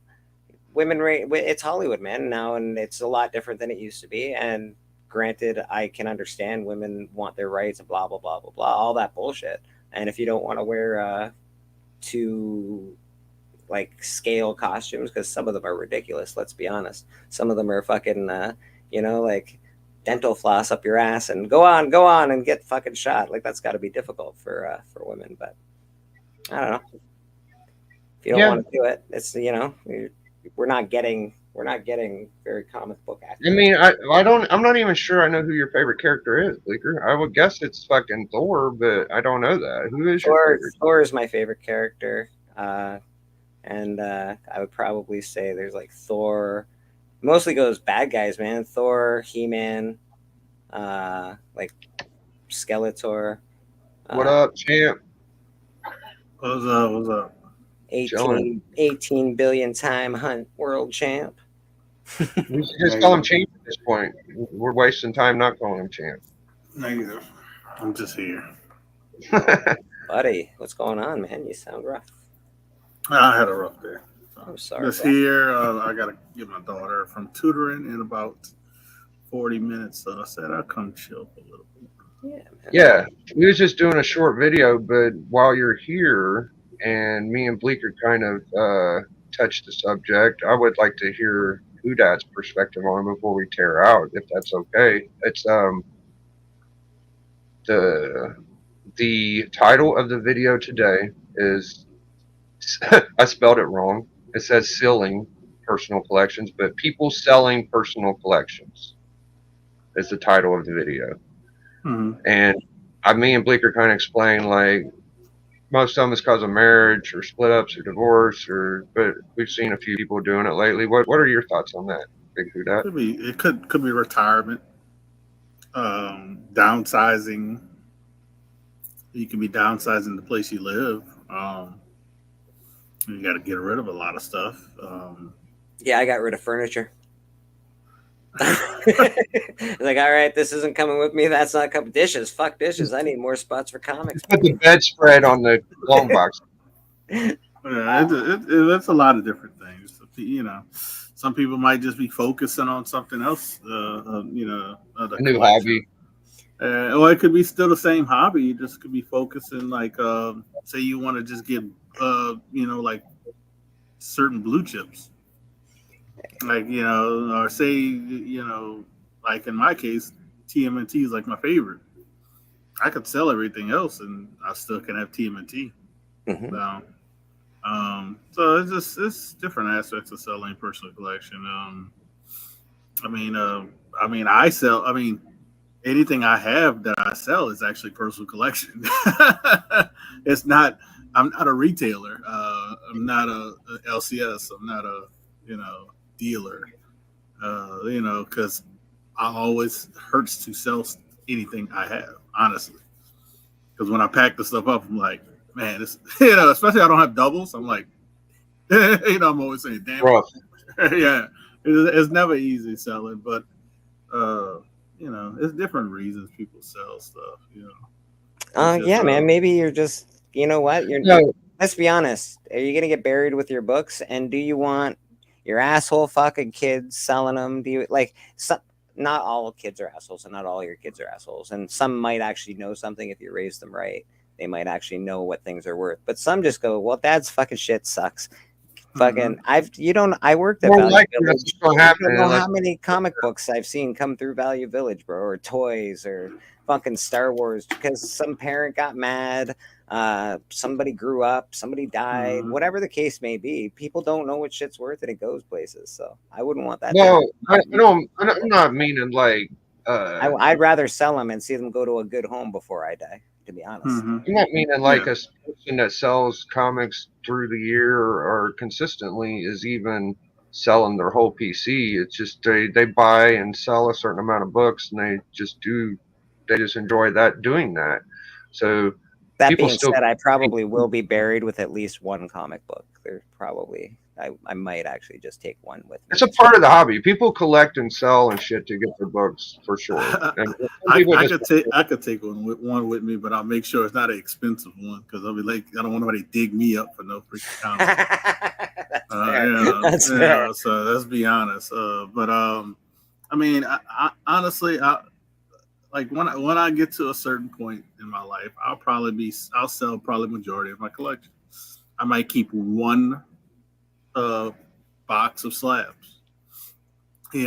Speaker 2: women. It's Hollywood, man, now, and it's a lot different than it used to be. And granted, I can understand women want their rights and blah blah blah blah blah, all that bullshit. And if you don't want to wear too like scale costumes, because some of them are ridiculous. Let's be honest. Some of them are fucking, you know, like dental floss up your ass and go on and get fucking shot. Like that's got to be difficult for women. But I don't know. If you don't want to do it, it's, you know, we're not getting We're not getting very comic book
Speaker 1: I
Speaker 2: accurate.
Speaker 1: mean, I'm not even sure I know who your favorite character is, Bleaker. I would guess it's fucking Thor, but I don't know that. Who is your favorite?
Speaker 2: Thor is my favorite character, and I would probably say there's like Thor. Mostly goes bad guys, man. Thor, He-Man, like Skeletor.
Speaker 1: What up, champ?
Speaker 8: What's up? What's up?
Speaker 2: 18 billion time hunt world champ.
Speaker 1: We should just call him champ at this point. We're wasting time not calling him champ.
Speaker 8: Negative. I'm just here.
Speaker 2: Buddy, what's going on, man? You sound rough.
Speaker 8: I had a rough day.
Speaker 2: I'm sorry.
Speaker 8: Just
Speaker 2: bro.
Speaker 8: here. I got to get my daughter from tutoring in about 40 minutes. So I said I'll come chill for a little bit.
Speaker 2: Yeah, man.
Speaker 1: Yeah, we was just doing a short video, but while you're here and me and Bleaker kind of touched the subject, I would like to hear Hudat's perspective on it before we tear out, if that's okay. It's the title of the video today is I spelled it wrong. It says selling personal collections, but people selling personal collections is the title of the video.
Speaker 8: Mm-hmm.
Speaker 1: And me and Bleaker kind of explained like most of them is because of marriage or split ups or divorce, but we've seen a few people doing it lately. What are your thoughts on that, Big Hudat?
Speaker 8: Could be retirement, downsizing. You can be downsizing the place you live. You got to get rid of a lot of stuff.
Speaker 2: Yeah, I got rid of furniture. Like, all right, this isn't coming with me. That's not coming. Dishes, fuck dishes. I need more spots for comics.
Speaker 1: Put the bedspread on the long box.
Speaker 8: Yeah, that's a lot of different things. You know, some people might just be focusing on something else.
Speaker 1: A new hobby.
Speaker 8: Or it could be still the same hobby. You just could be focusing, like, say you want to just get, like certain blue chips. Like, or say, like in my case, TMNT is like my favorite. I could sell everything else and I still can have TMNT.
Speaker 2: Mm-hmm.
Speaker 8: So it's different aspects of selling personal collection. Anything I have that I sell is actually personal collection. It's not. I'm not a retailer. I'm not a LCS. I'm not a dealer. Because it always hurts to sell anything I have, honestly. Because when I pack the stuff up, I'm like, man, it's especially I don't have doubles. I'm like, I'm always saying, damn.
Speaker 1: Rough.
Speaker 8: Yeah, it's never easy selling, but it's different reasons people sell stuff.
Speaker 2: Man. Maybe you're just, let's be honest. Are you gonna get buried with your books? And do you want your asshole fucking kids selling them? Do you not all kids are assholes, and not all your kids are assholes, and some might actually know something if you raise them right. They might actually know what things are worth, but some just go, well, dad's fucking shit sucks. Fucking, I worked at Value Village. I don't know how many comic books I've seen come through Value Village, bro, or toys, or fucking Star Wars, because some parent got mad, somebody grew up, somebody died, whatever the case may be. People don't know what shit's worth, and it goes places. So I wouldn't want that.
Speaker 1: No, I'm not meaning like.
Speaker 2: I'd rather sell them and see them go to a good home before I die, to be honest.
Speaker 1: I'm not meaning like a person that sells comics through the year or consistently is even selling their whole PC. It's just they buy and sell a certain amount of books, and they just enjoy doing that. So
Speaker 2: that being said, I probably will be buried with at least one comic book. There's probably I might actually just take one with me.
Speaker 1: It's a part of the hobby. People collect and sell and shit to get their books for sure. And
Speaker 8: I could take one with me, but I'll make sure it's not an expensive one because I'll be like, I don't want nobody to dig me up for no freaking comic. That's fair. So let's be honest. But I honestly, like when I get to a certain point in my life, I'll sell probably majority of my collection. I might keep one box of slabs, but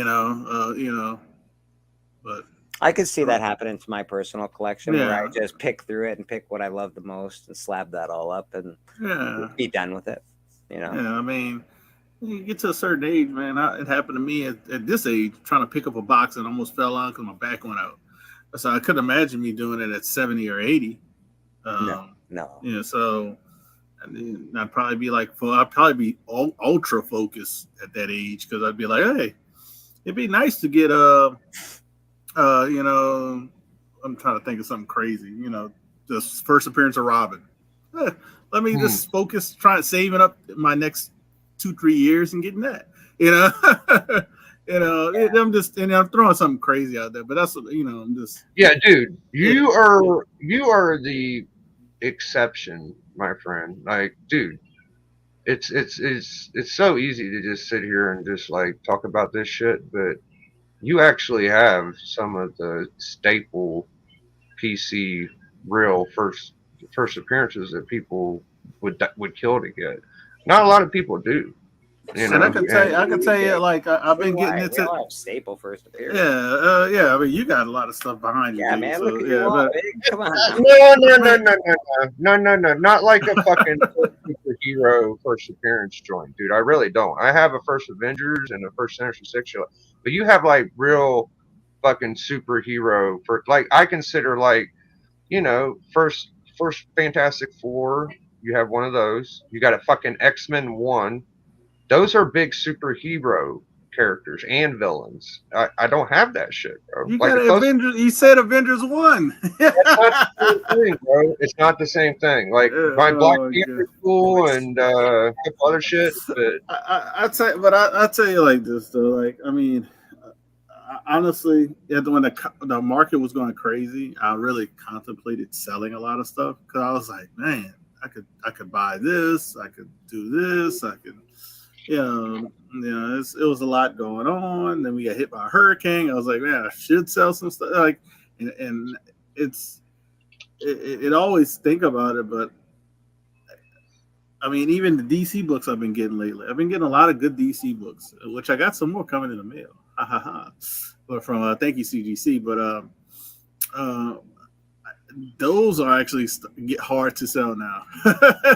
Speaker 2: I could see that happening to my personal collection where I just pick through it and pick what I love the most and slab that all up and be done with it.
Speaker 8: Yeah, I mean, You get to a certain age, man. It happened to me at this age, trying to pick up a box and almost fell out because my back went out. So I couldn't imagine me doing it at 70 or 80.
Speaker 2: No.
Speaker 8: Yeah, so I'd probably be like, I'd probably be ultra focused at that age because I'd be like, hey, it'd be nice to get you know, I'm trying to think of something crazy, you know, the first appearance of Robin. Let me just focus, trying saving up my next 2-3 years and getting that, you know. You know, I'm just, and I'm throwing something crazy out there, but that's, you know, I'm just.
Speaker 1: Yeah, dude, you are the exception, my friend. Like, dude, it's so easy to just sit here and just like talk about this shit, but you actually have some of the staple PC real first appearances that people would kill to get. Not a lot of people do. You know,
Speaker 8: and I can tell you, like I've been getting into.
Speaker 2: We all have staple first appearance.
Speaker 8: Yeah. I mean, you got a lot of stuff behind you.
Speaker 2: Yeah,
Speaker 8: dude,
Speaker 2: man.
Speaker 8: so,
Speaker 2: Look at you all, big. Come on.
Speaker 1: No. Not like a fucking superhero first appearance joint, dude. I really don't. I have a first Avengers and a first Sinister Six, but you have like real fucking superhero for like I consider like, you know, first Fantastic Four. You have one of those. You got a fucking X-Men 1. Those are big superhero characters and villains. I don't have that shit, bro.
Speaker 8: You
Speaker 1: like
Speaker 8: got Avengers. You said Avengers 1.
Speaker 1: That's not the same thing, bro. It's not the same thing. Like my Black Panther cool and a couple other shit. But
Speaker 8: I tell you like this though. Like I mean, honestly, when the market was going crazy, I really contemplated selling a lot of stuff because I was like, man, I could buy this, I could do this, I could. It was a lot going on. Then we got hit by a hurricane. I was like, man, I should sell some stuff. Like, and it always think about it, but I mean, even the DC books I've been getting lately. I've been getting a lot of good DC books, which I got some more coming in the mail. But from thank you CGC. But those are actually get hard to sell now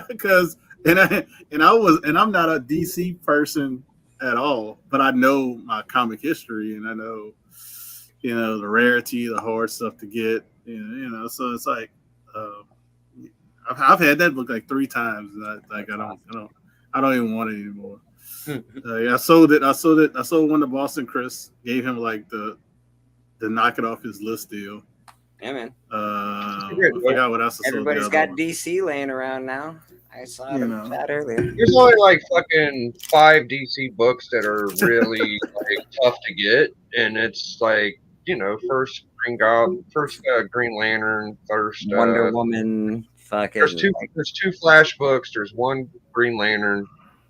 Speaker 8: because. I'm not a DC person at all, but I know my comic history and I know, you know, the rarity, the hard stuff to get, you know, so it's like, I've had that book like 3 times. And I don't even want it anymore. I sold it. I sold one to Boston Chris, gave him like the knock it off his list deal.
Speaker 2: Yeah, man.
Speaker 8: I forgot what else.
Speaker 2: Everybody's got DC laying around now. I saw that earlier.
Speaker 1: There's only like fucking 5 DC books that are really like tough to get, and it's like, you know, first Green Goblin, first Green Lantern, first
Speaker 2: Wonder Woman. Fucking.
Speaker 1: There's 2 Flash books. There's 1 Green Lantern,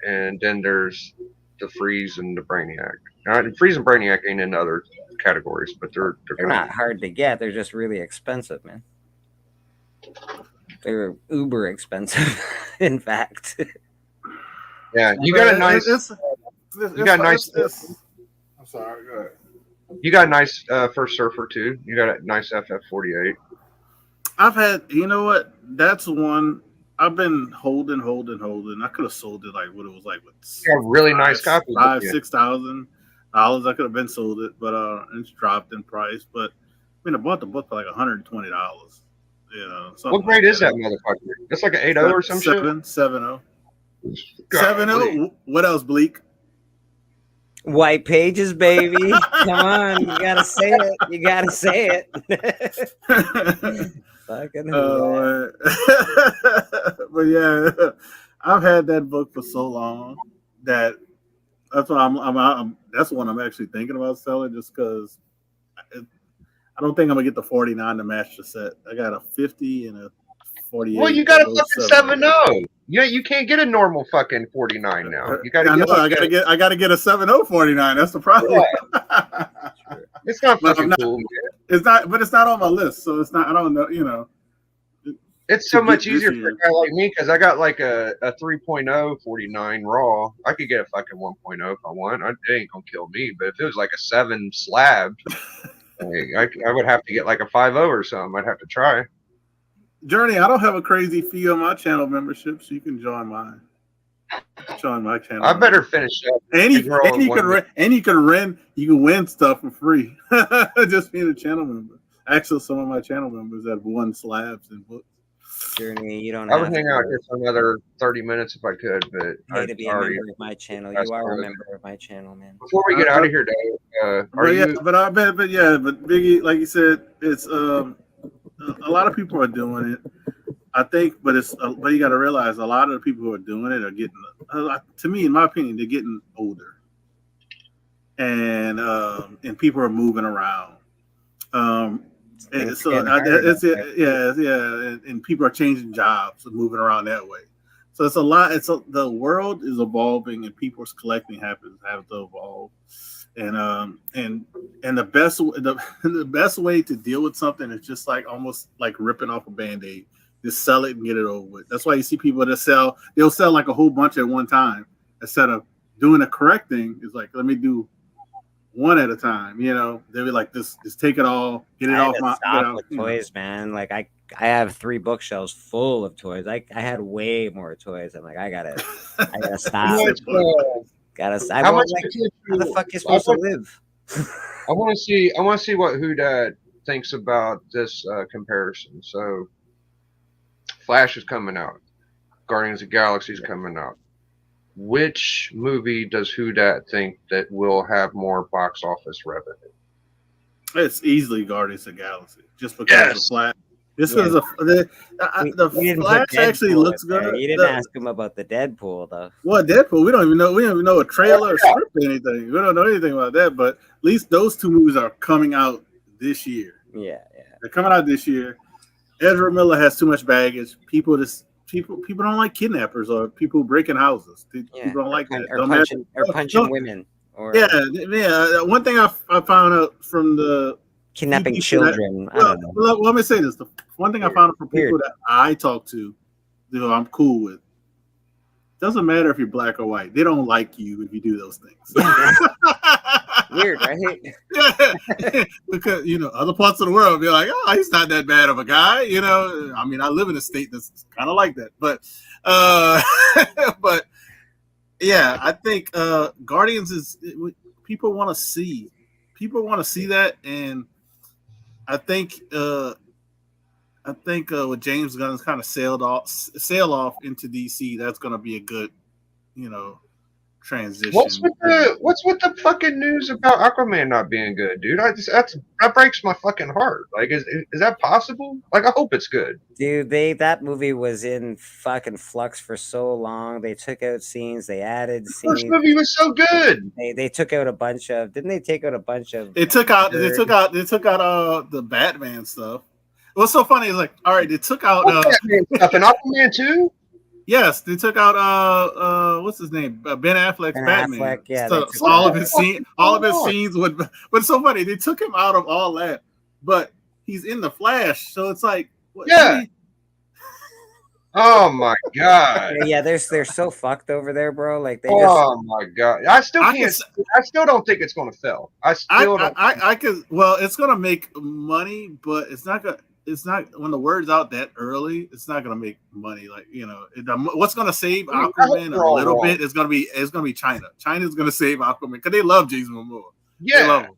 Speaker 1: and then there's the Freeze and the Brainiac. Now, Freeze and Brainiac ain't in other categories, but they're
Speaker 2: not hard to get. They're just really expensive, man. They're uber expensive, in fact.
Speaker 1: Yeah, you got a nice. You got a nice.
Speaker 8: I'm sorry. Go ahead.
Speaker 1: You got a nice first Surfer too. You got a nice FF48.
Speaker 8: I've had. You know what? That's one I've been holding. I could have sold it like what it was like with.
Speaker 1: Yeah, really nice copy.
Speaker 8: $6,000. I could have been sold it, but it's dropped in price. But I mean, I bought the book for like $120. You know,
Speaker 1: what grade is that motherfucker? It's like an 8.0 or some shit.
Speaker 8: 7.0. 7.0. What else, Bleak?
Speaker 2: White pages, baby. Come on, you gotta say it. Fucking.
Speaker 8: But yeah, I've had that book for so long that that's why that's one I'm actually thinking about selling, just because. I don't think I'm gonna get the 49 to match the set. I got a 50 and a 48.
Speaker 1: Well, you got a fucking 7.0. Yeah, you can't get a normal fucking 49 now. You got to.
Speaker 8: I gotta get a 7.0 49. That's the problem.
Speaker 1: Yeah. It's not fucking cool, man.
Speaker 8: It's not, but it's not on my list, so it's not. I don't know. You know,
Speaker 1: it's so much easier for a guy like me because I got like a 3.0 49 raw. I could get a fucking 1.0 if I want. It ain't gonna kill me. But if it was like a 7 slab. I would have to get like a 5.0 or something. I'd have to try.
Speaker 8: Journey, I don't have a crazy fee on my channel membership, so you can join mine. Put you on my channel.
Speaker 1: I better finish up.
Speaker 8: And you
Speaker 1: Girl
Speaker 8: can
Speaker 1: one
Speaker 8: rent, and you can win stuff for free. Just being a channel member. Actually, some of my channel members have won slabs and books.
Speaker 2: Journey, you don't
Speaker 1: I
Speaker 2: have
Speaker 1: would hang out here for another 30 minutes if I could, but
Speaker 2: pay to be a
Speaker 1: already.
Speaker 2: member of my channel.
Speaker 1: That's
Speaker 2: You are a
Speaker 1: fine.
Speaker 2: member of my channel, man.
Speaker 1: Before we get out of here, Dave, are
Speaker 8: But yeah,
Speaker 1: you?
Speaker 8: but Biggie, like you said, it's a lot of people are doing it. I think, but you got to realize a lot of the people who are doing it are getting, to me, in my opinion, they're getting older, and people are moving around. And so and people are changing jobs and moving around that way. So it's a lot. The world is evolving, and people's collecting have to evolve. And the best way to deal with something is just like almost like ripping off a Band-Aid. Just sell it and get it over with. That's why you see people that they'll sell like a whole bunch at one time instead of doing the correct thing. Is like, let me do one at a time. They'll be like, just take it all, get it off my.
Speaker 2: Stop with toys, man. Like I have 3 bookshelves full of toys. I had way more toys. I'm like, I gotta stop.
Speaker 1: How much?
Speaker 2: How the fuck you supposed to live?
Speaker 1: I want to see what Dad thinks about this comparison. So, Flash is coming out. Guardians of the Galaxy is coming out. Which movie does Dad think that will have more box office revenue?
Speaker 8: It's easily Guardians of the Galaxy, just because of Flash. This was the Flash actually looks good.
Speaker 2: You didn't ask him about the Deadpool though.
Speaker 8: Well, Deadpool, we don't even know a trailer or script or anything. We don't know anything about that. But at least those 2 movies are coming out this year.
Speaker 2: Yeah.
Speaker 8: They're coming out this year. Ezra Miller has too much baggage. People don't like kidnappers or people breaking houses. People don't like that.
Speaker 2: Or punching women.
Speaker 8: One thing I found out from the
Speaker 2: kidnapping children. I don't know.
Speaker 8: Well, let me say this. The one thing I found out from people that I talk to, I'm cool with. Doesn't matter if you're black or white. They don't like you if you do those things.
Speaker 2: Weird, right?
Speaker 8: Yeah. Because other parts of the world be like, oh, he's not that bad of a guy. I mean, I live in a state that's kind of like that, but but yeah, I think Guardians is people want to see that, and I think with James Gunn's kind of sail off into DC, that's going to be a good, transition.
Speaker 1: What's with the fucking news about Aquaman not being good, dude? That breaks my fucking heart. Like, is that possible? Like, I hope it's good.
Speaker 2: Dude, that movie was in fucking flux for so long. They took out scenes, they added scenes.
Speaker 1: First movie was so good.
Speaker 2: They took out a bunch of. Didn't they take out a bunch of?
Speaker 8: They took out the Batman stuff. What's so funny is like, all right, they took out
Speaker 1: Batman stuff and Aquaman too.
Speaker 8: Yes, they took out what's his name? Ben Affleck's Batman.
Speaker 2: Affleck, yeah.
Speaker 8: So all of his scenes would, but it's so funny. They took him out of all that, but he's in the Flash, so it's like,
Speaker 1: Oh my god.
Speaker 2: Yeah, they're so fucked over there, bro. Like
Speaker 1: my god. I still don't think it's gonna fail.
Speaker 8: I could. Well, it's gonna make money, but it's not gonna. It's not when the word's out that early. It's not going to make money. Like what's going to save Aquaman a little bit is going to be China. China's going to save Aquaman because they love Jason Momoa.
Speaker 1: Yeah,
Speaker 8: they love him.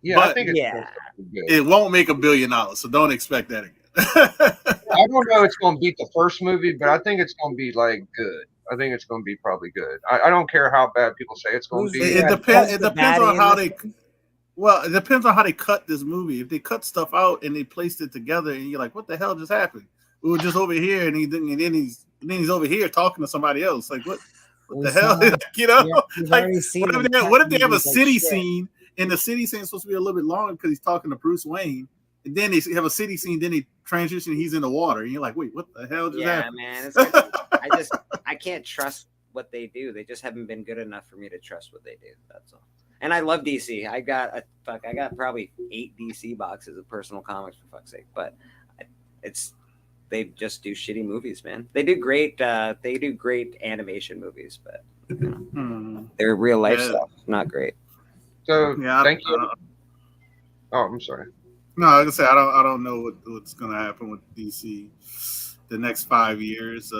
Speaker 1: Yeah, but I think
Speaker 8: it won't make $1 billion, so don't expect that again.
Speaker 1: I don't know it's going to beat the first movie, but I think it's going to be like good. I think it's going to be probably good. I don't care how bad people say it's going to be.
Speaker 8: It depends on how they. Well, it depends on how they cut this movie. If they cut stuff out and they placed it together, and you're like, "What the hell just happened?" We were just over here, and then he's over here talking to somebody else. Like, what the hell? What if they have a city scene, and the city scene is supposed to be a little bit longer because he's talking to Bruce Wayne, and then they have a city scene, then they transition, he's in the water, and you're like, "Wait, what the hell just happened?"
Speaker 2: Man, I can't trust what they do. They just haven't been good enough for me to trust what they do. That's all. And I love DC. I got probably 8 DC boxes of personal comics for fuck's sake. But they just do shitty movies, man. They do great animation movies, but they're real life stuff, not great.
Speaker 1: So thank you. Oh, I'm sorry.
Speaker 8: No, like I said, I don't know what's gonna happen with DC. the next 5 years.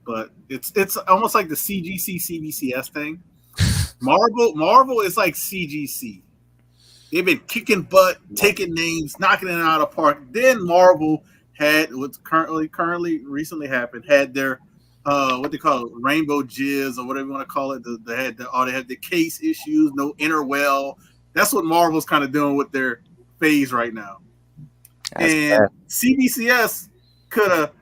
Speaker 8: But it's almost like the CGC CBCS thing. Marvel is like CGC. They've been kicking butt, taking names, knocking it out of the park. Then Marvel had what's recently happened, had their what they call it, Rainbow Jizz or whatever you want to call it. They had the case issues, no interwell. That's what Marvel's kind of doing with their phase right now.
Speaker 2: That's
Speaker 8: and
Speaker 2: fair.
Speaker 8: CBCS could have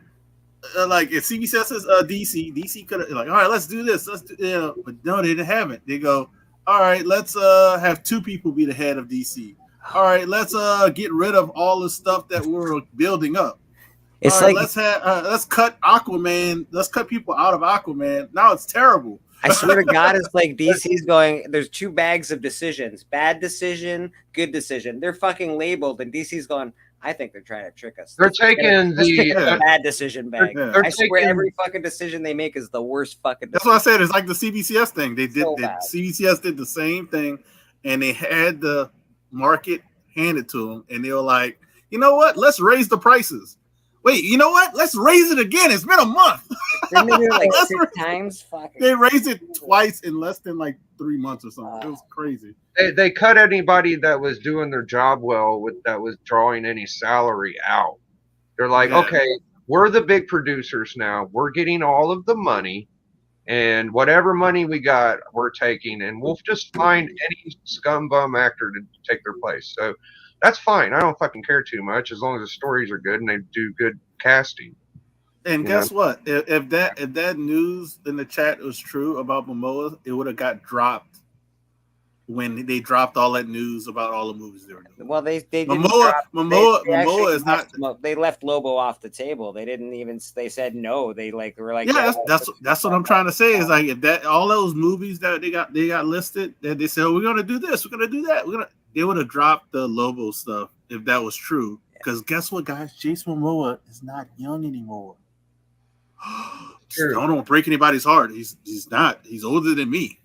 Speaker 8: like if CBCS is DC could have like, all right, let's do this. But no, they didn't have it. They go, all right, let's have two people be the head of DC. All right, let's get rid of all the stuff that we're building up.
Speaker 2: It's
Speaker 8: all right,
Speaker 2: like
Speaker 8: let's cut Aquaman. Let's cut people out of Aquaman. Now it's terrible.
Speaker 2: I swear to God, it's like DC's going. There's two bags of decisions: bad decision, good decision. They're fucking labeled, and DC's going. I think they're trying to trick us.
Speaker 1: They're taking the
Speaker 2: bad decision bag.
Speaker 8: They're
Speaker 2: I swear, every fucking decision they make is the worst fucking.
Speaker 8: That's what I said. It's like the CBCS thing. They did.
Speaker 2: So bad.
Speaker 8: CBCS did the same thing, and they had the market handed to them, and they were like, you know what? Let's raise the prices. Wait, you know what? Let's raise it again. It's been a month.
Speaker 2: Didn't they do it like 6 times? Fucking.
Speaker 8: They raised it twice in less than like 3 months or something. It was crazy.
Speaker 1: they cut anybody that was doing their job well that was drawing any salary out. They're like,
Speaker 8: Yeah.
Speaker 1: okay, we're the big producers now. We're getting all of the money, and whatever money we got, we're taking, and we'll just find any scumbum actor to take their place. So that's fine. I don't fucking care too much as long as the stories are good and they do good casting.
Speaker 8: And guess what? If that news in the chat was true about Momoa, it would have got dropped when they dropped all that news about all the movies they were doing.
Speaker 2: Well, they didn't
Speaker 8: Momoa
Speaker 2: drop-
Speaker 8: Momoa
Speaker 2: they actually
Speaker 8: Momoa is not.
Speaker 2: They left Lobo off the table. They didn't even. They said no. They were like,
Speaker 8: Yeah, that's what I'm trying to say. Is like if that all those movies that they got listed, that they said, oh, we're gonna do this, we're gonna do that, they would have dropped the Lobo stuff if that was true. Because guess what, guys? Jason Momoa is not young anymore.
Speaker 1: Sure.
Speaker 8: Don't break anybody's heart. He's not. He's older than me.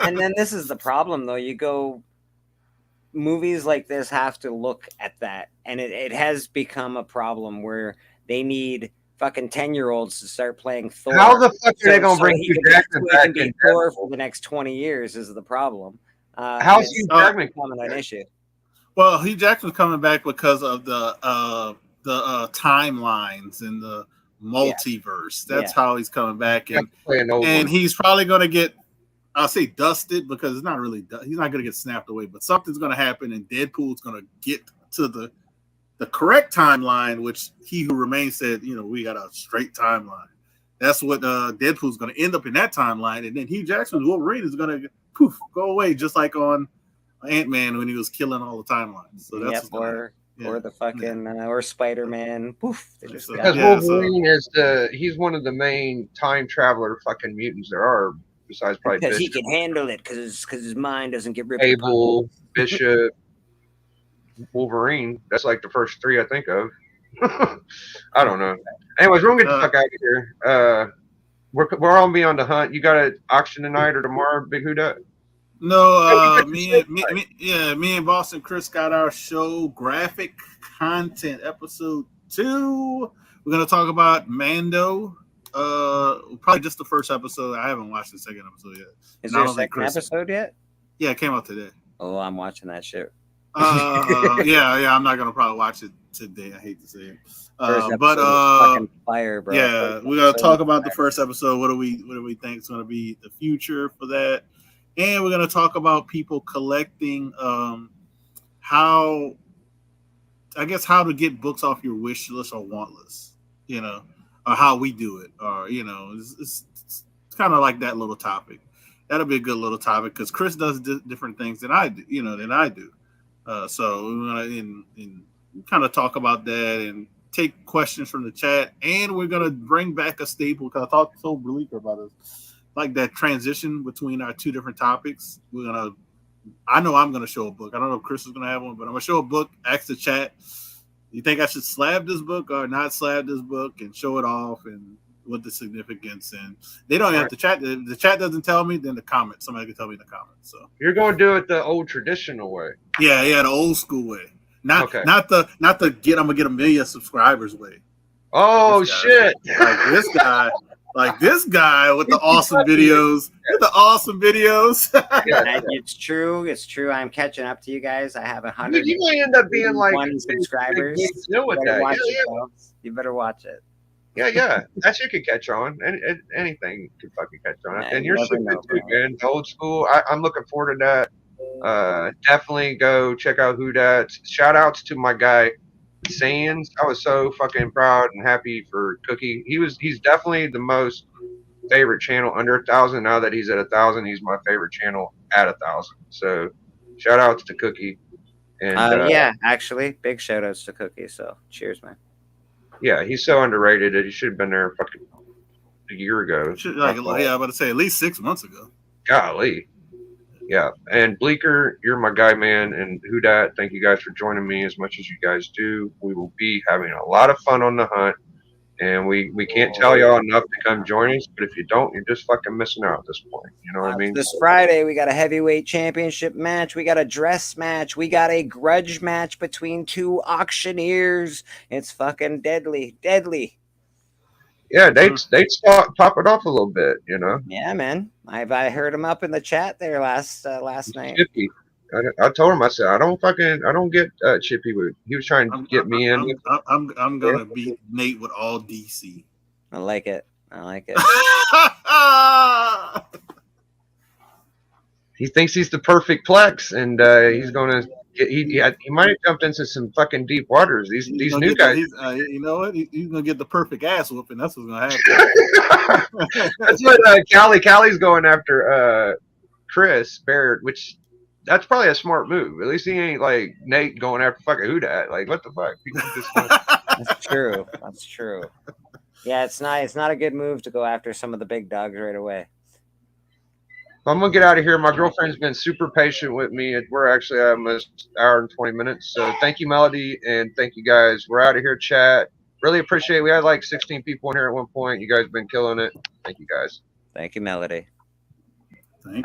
Speaker 2: and then this is the problem, though. You go, movies like this have to look at that, and it has become a problem where they need fucking 10-year-olds to start playing Thor.
Speaker 1: How the fuck are they gonna bring
Speaker 2: he
Speaker 1: Hugh
Speaker 2: can
Speaker 1: Jackman back
Speaker 2: be
Speaker 1: in
Speaker 2: Thor
Speaker 1: Deadpool?
Speaker 2: for the next 20 years? Is the problem?
Speaker 1: How's Hugh Jackman
Speaker 2: becoming an issue?
Speaker 8: Well, Hugh Jackman's coming back because of the timelines and the multiverse. That's how he's coming back, and he's probably going to get, I'll say, dusted, because it's not really. He's not going to get snapped away, but something's going to happen, and Deadpool's going to get to the correct timeline, which He Who Remains said, we got a straight timeline. That's what Deadpool's going to end up in that timeline, and then Hugh Jackson's Wolverine is going to go away, just like on Ant-Man when he was killing all the timelines. So that's
Speaker 2: or the fucking or Spider-Man. Poof.
Speaker 1: Because Wolverine he's one of the main time traveler fucking mutants there are, besides probably
Speaker 2: because he
Speaker 1: Bishop.
Speaker 2: can handle it because his mind doesn't get ripped
Speaker 1: Abel, Bishop, Wolverine. That's like the first 3 I think of. I don't know. Anyways, we're gonna get the fuck out of here. We're on Beyond the Hunt. You got an auction tonight or tomorrow, Big Huda?
Speaker 8: No, me and Boston Chris got our show, Graphic Content, episode 2. We're gonna talk about Mando. Probably just the first episode. I haven't watched the second episode yet.
Speaker 2: Is there a second episode yet?
Speaker 8: Yeah, it came out today.
Speaker 2: Oh, I'm watching that shit.
Speaker 8: Yeah, I'm not gonna probably watch it today. I hate to say it. But
Speaker 2: fucking fire, bro.
Speaker 8: Yeah, we're gonna talk about the first episode. What do we think is gonna be the future for that? And we're going to talk about people collecting, how to get books off your wish list or want list, or how we do it, or it's kind of like that little topic. That'll be a good little topic because Chris does different things than I do, so we're going to kind of talk about that and take questions from the chat, and we're going to bring back a staple because I talked to Brelika about this. Like that transition between our 2 different topics. I know I'm gonna show a book. I don't know if Chris is gonna have one, but I'm gonna show a book, ask the chat, you think I should slab this book or not slab this book, and show it off and what the significance, and they don't have to chat. The chat doesn't tell me, then the comments. Somebody can tell me in the comments. So
Speaker 1: you're gonna do it the old traditional way.
Speaker 8: Yeah, the old school way. Not the I'm gonna get 1 million subscribers way.
Speaker 1: Oh
Speaker 8: This guy.
Speaker 1: shit!
Speaker 8: Like this guy with the awesome videos. With the awesome videos.
Speaker 1: Yeah.
Speaker 2: It's true. It's true. I'm catching up to you guys. I have
Speaker 1: Dude,
Speaker 2: 100
Speaker 1: you may end up being like
Speaker 2: subscribers.
Speaker 1: big deal with
Speaker 2: You better
Speaker 1: that.
Speaker 2: watch
Speaker 1: Yeah,
Speaker 2: it, folks. You better watch it.
Speaker 1: yeah. That shit could catch on. Anything could fucking catch on.
Speaker 2: Yeah,
Speaker 1: And
Speaker 2: you
Speaker 1: you're
Speaker 2: never
Speaker 1: super
Speaker 2: know,
Speaker 1: too,
Speaker 2: bro.
Speaker 1: man. Old school. I'm looking forward to that. Definitely go check out Who Dat. Shout outs to my guy Sands. I was so fucking proud and happy for Cookie. He's definitely the most favorite channel under 1,000. Now that he's at 1,000, he's my favorite channel at 1,000. So shout outs to Cookie. And
Speaker 2: Yeah, actually, big shout outs to Cookie. So cheers, man.
Speaker 1: yeah, he's so underrated that he should have been there fucking a year ago.
Speaker 8: I'm about to say at least 6 months ago.
Speaker 1: Golly. Yeah. And Bleeker, you're my guy, man. And Who Dat, thank you guys for joining me as much as you guys do. We will be having a lot of fun on the hunt. And we can't tell y'all enough to come join us. But if you don't, you're just fucking missing out at this point. You know what I mean?
Speaker 2: This Friday, we got a heavyweight championship match. We got a dress match. We got a grudge match between two auctioneers. It's fucking deadly. Deadly.
Speaker 1: Yeah, they top it off a little bit, you know.
Speaker 2: Yeah, man. I heard him up in the chat there last night.
Speaker 1: Chippy. I told him, I said, I don't get Chippy. He was trying to get me in.
Speaker 8: I'm gonna beat Nate with all DC.
Speaker 2: I like it. I like it.
Speaker 1: He thinks he's the perfect Plex, and he's gonna. He might have jumped into some fucking deep waters. These new guys.
Speaker 8: You know what? He's gonna get the perfect ass whooping. That's what's gonna happen.
Speaker 1: That's what Callie's going after Chris Barrett, which that's probably a smart move. At least he ain't like Nate going after fucking Who Dat. Like what the fuck?
Speaker 2: That's true. That's true. Yeah, it's not a good move to go after some of the big dogs right away.
Speaker 1: I'm gonna get out of here. My girlfriend's been super patient with me. We're actually almost an hour and 20 minutes. So thank you, Melody, and thank you guys. We're out of here, chat. Really appreciate it. We had like 16 people in here at one point. You guys have been killing it. Thank you guys.
Speaker 2: Thank you, Melody.
Speaker 8: Thank you.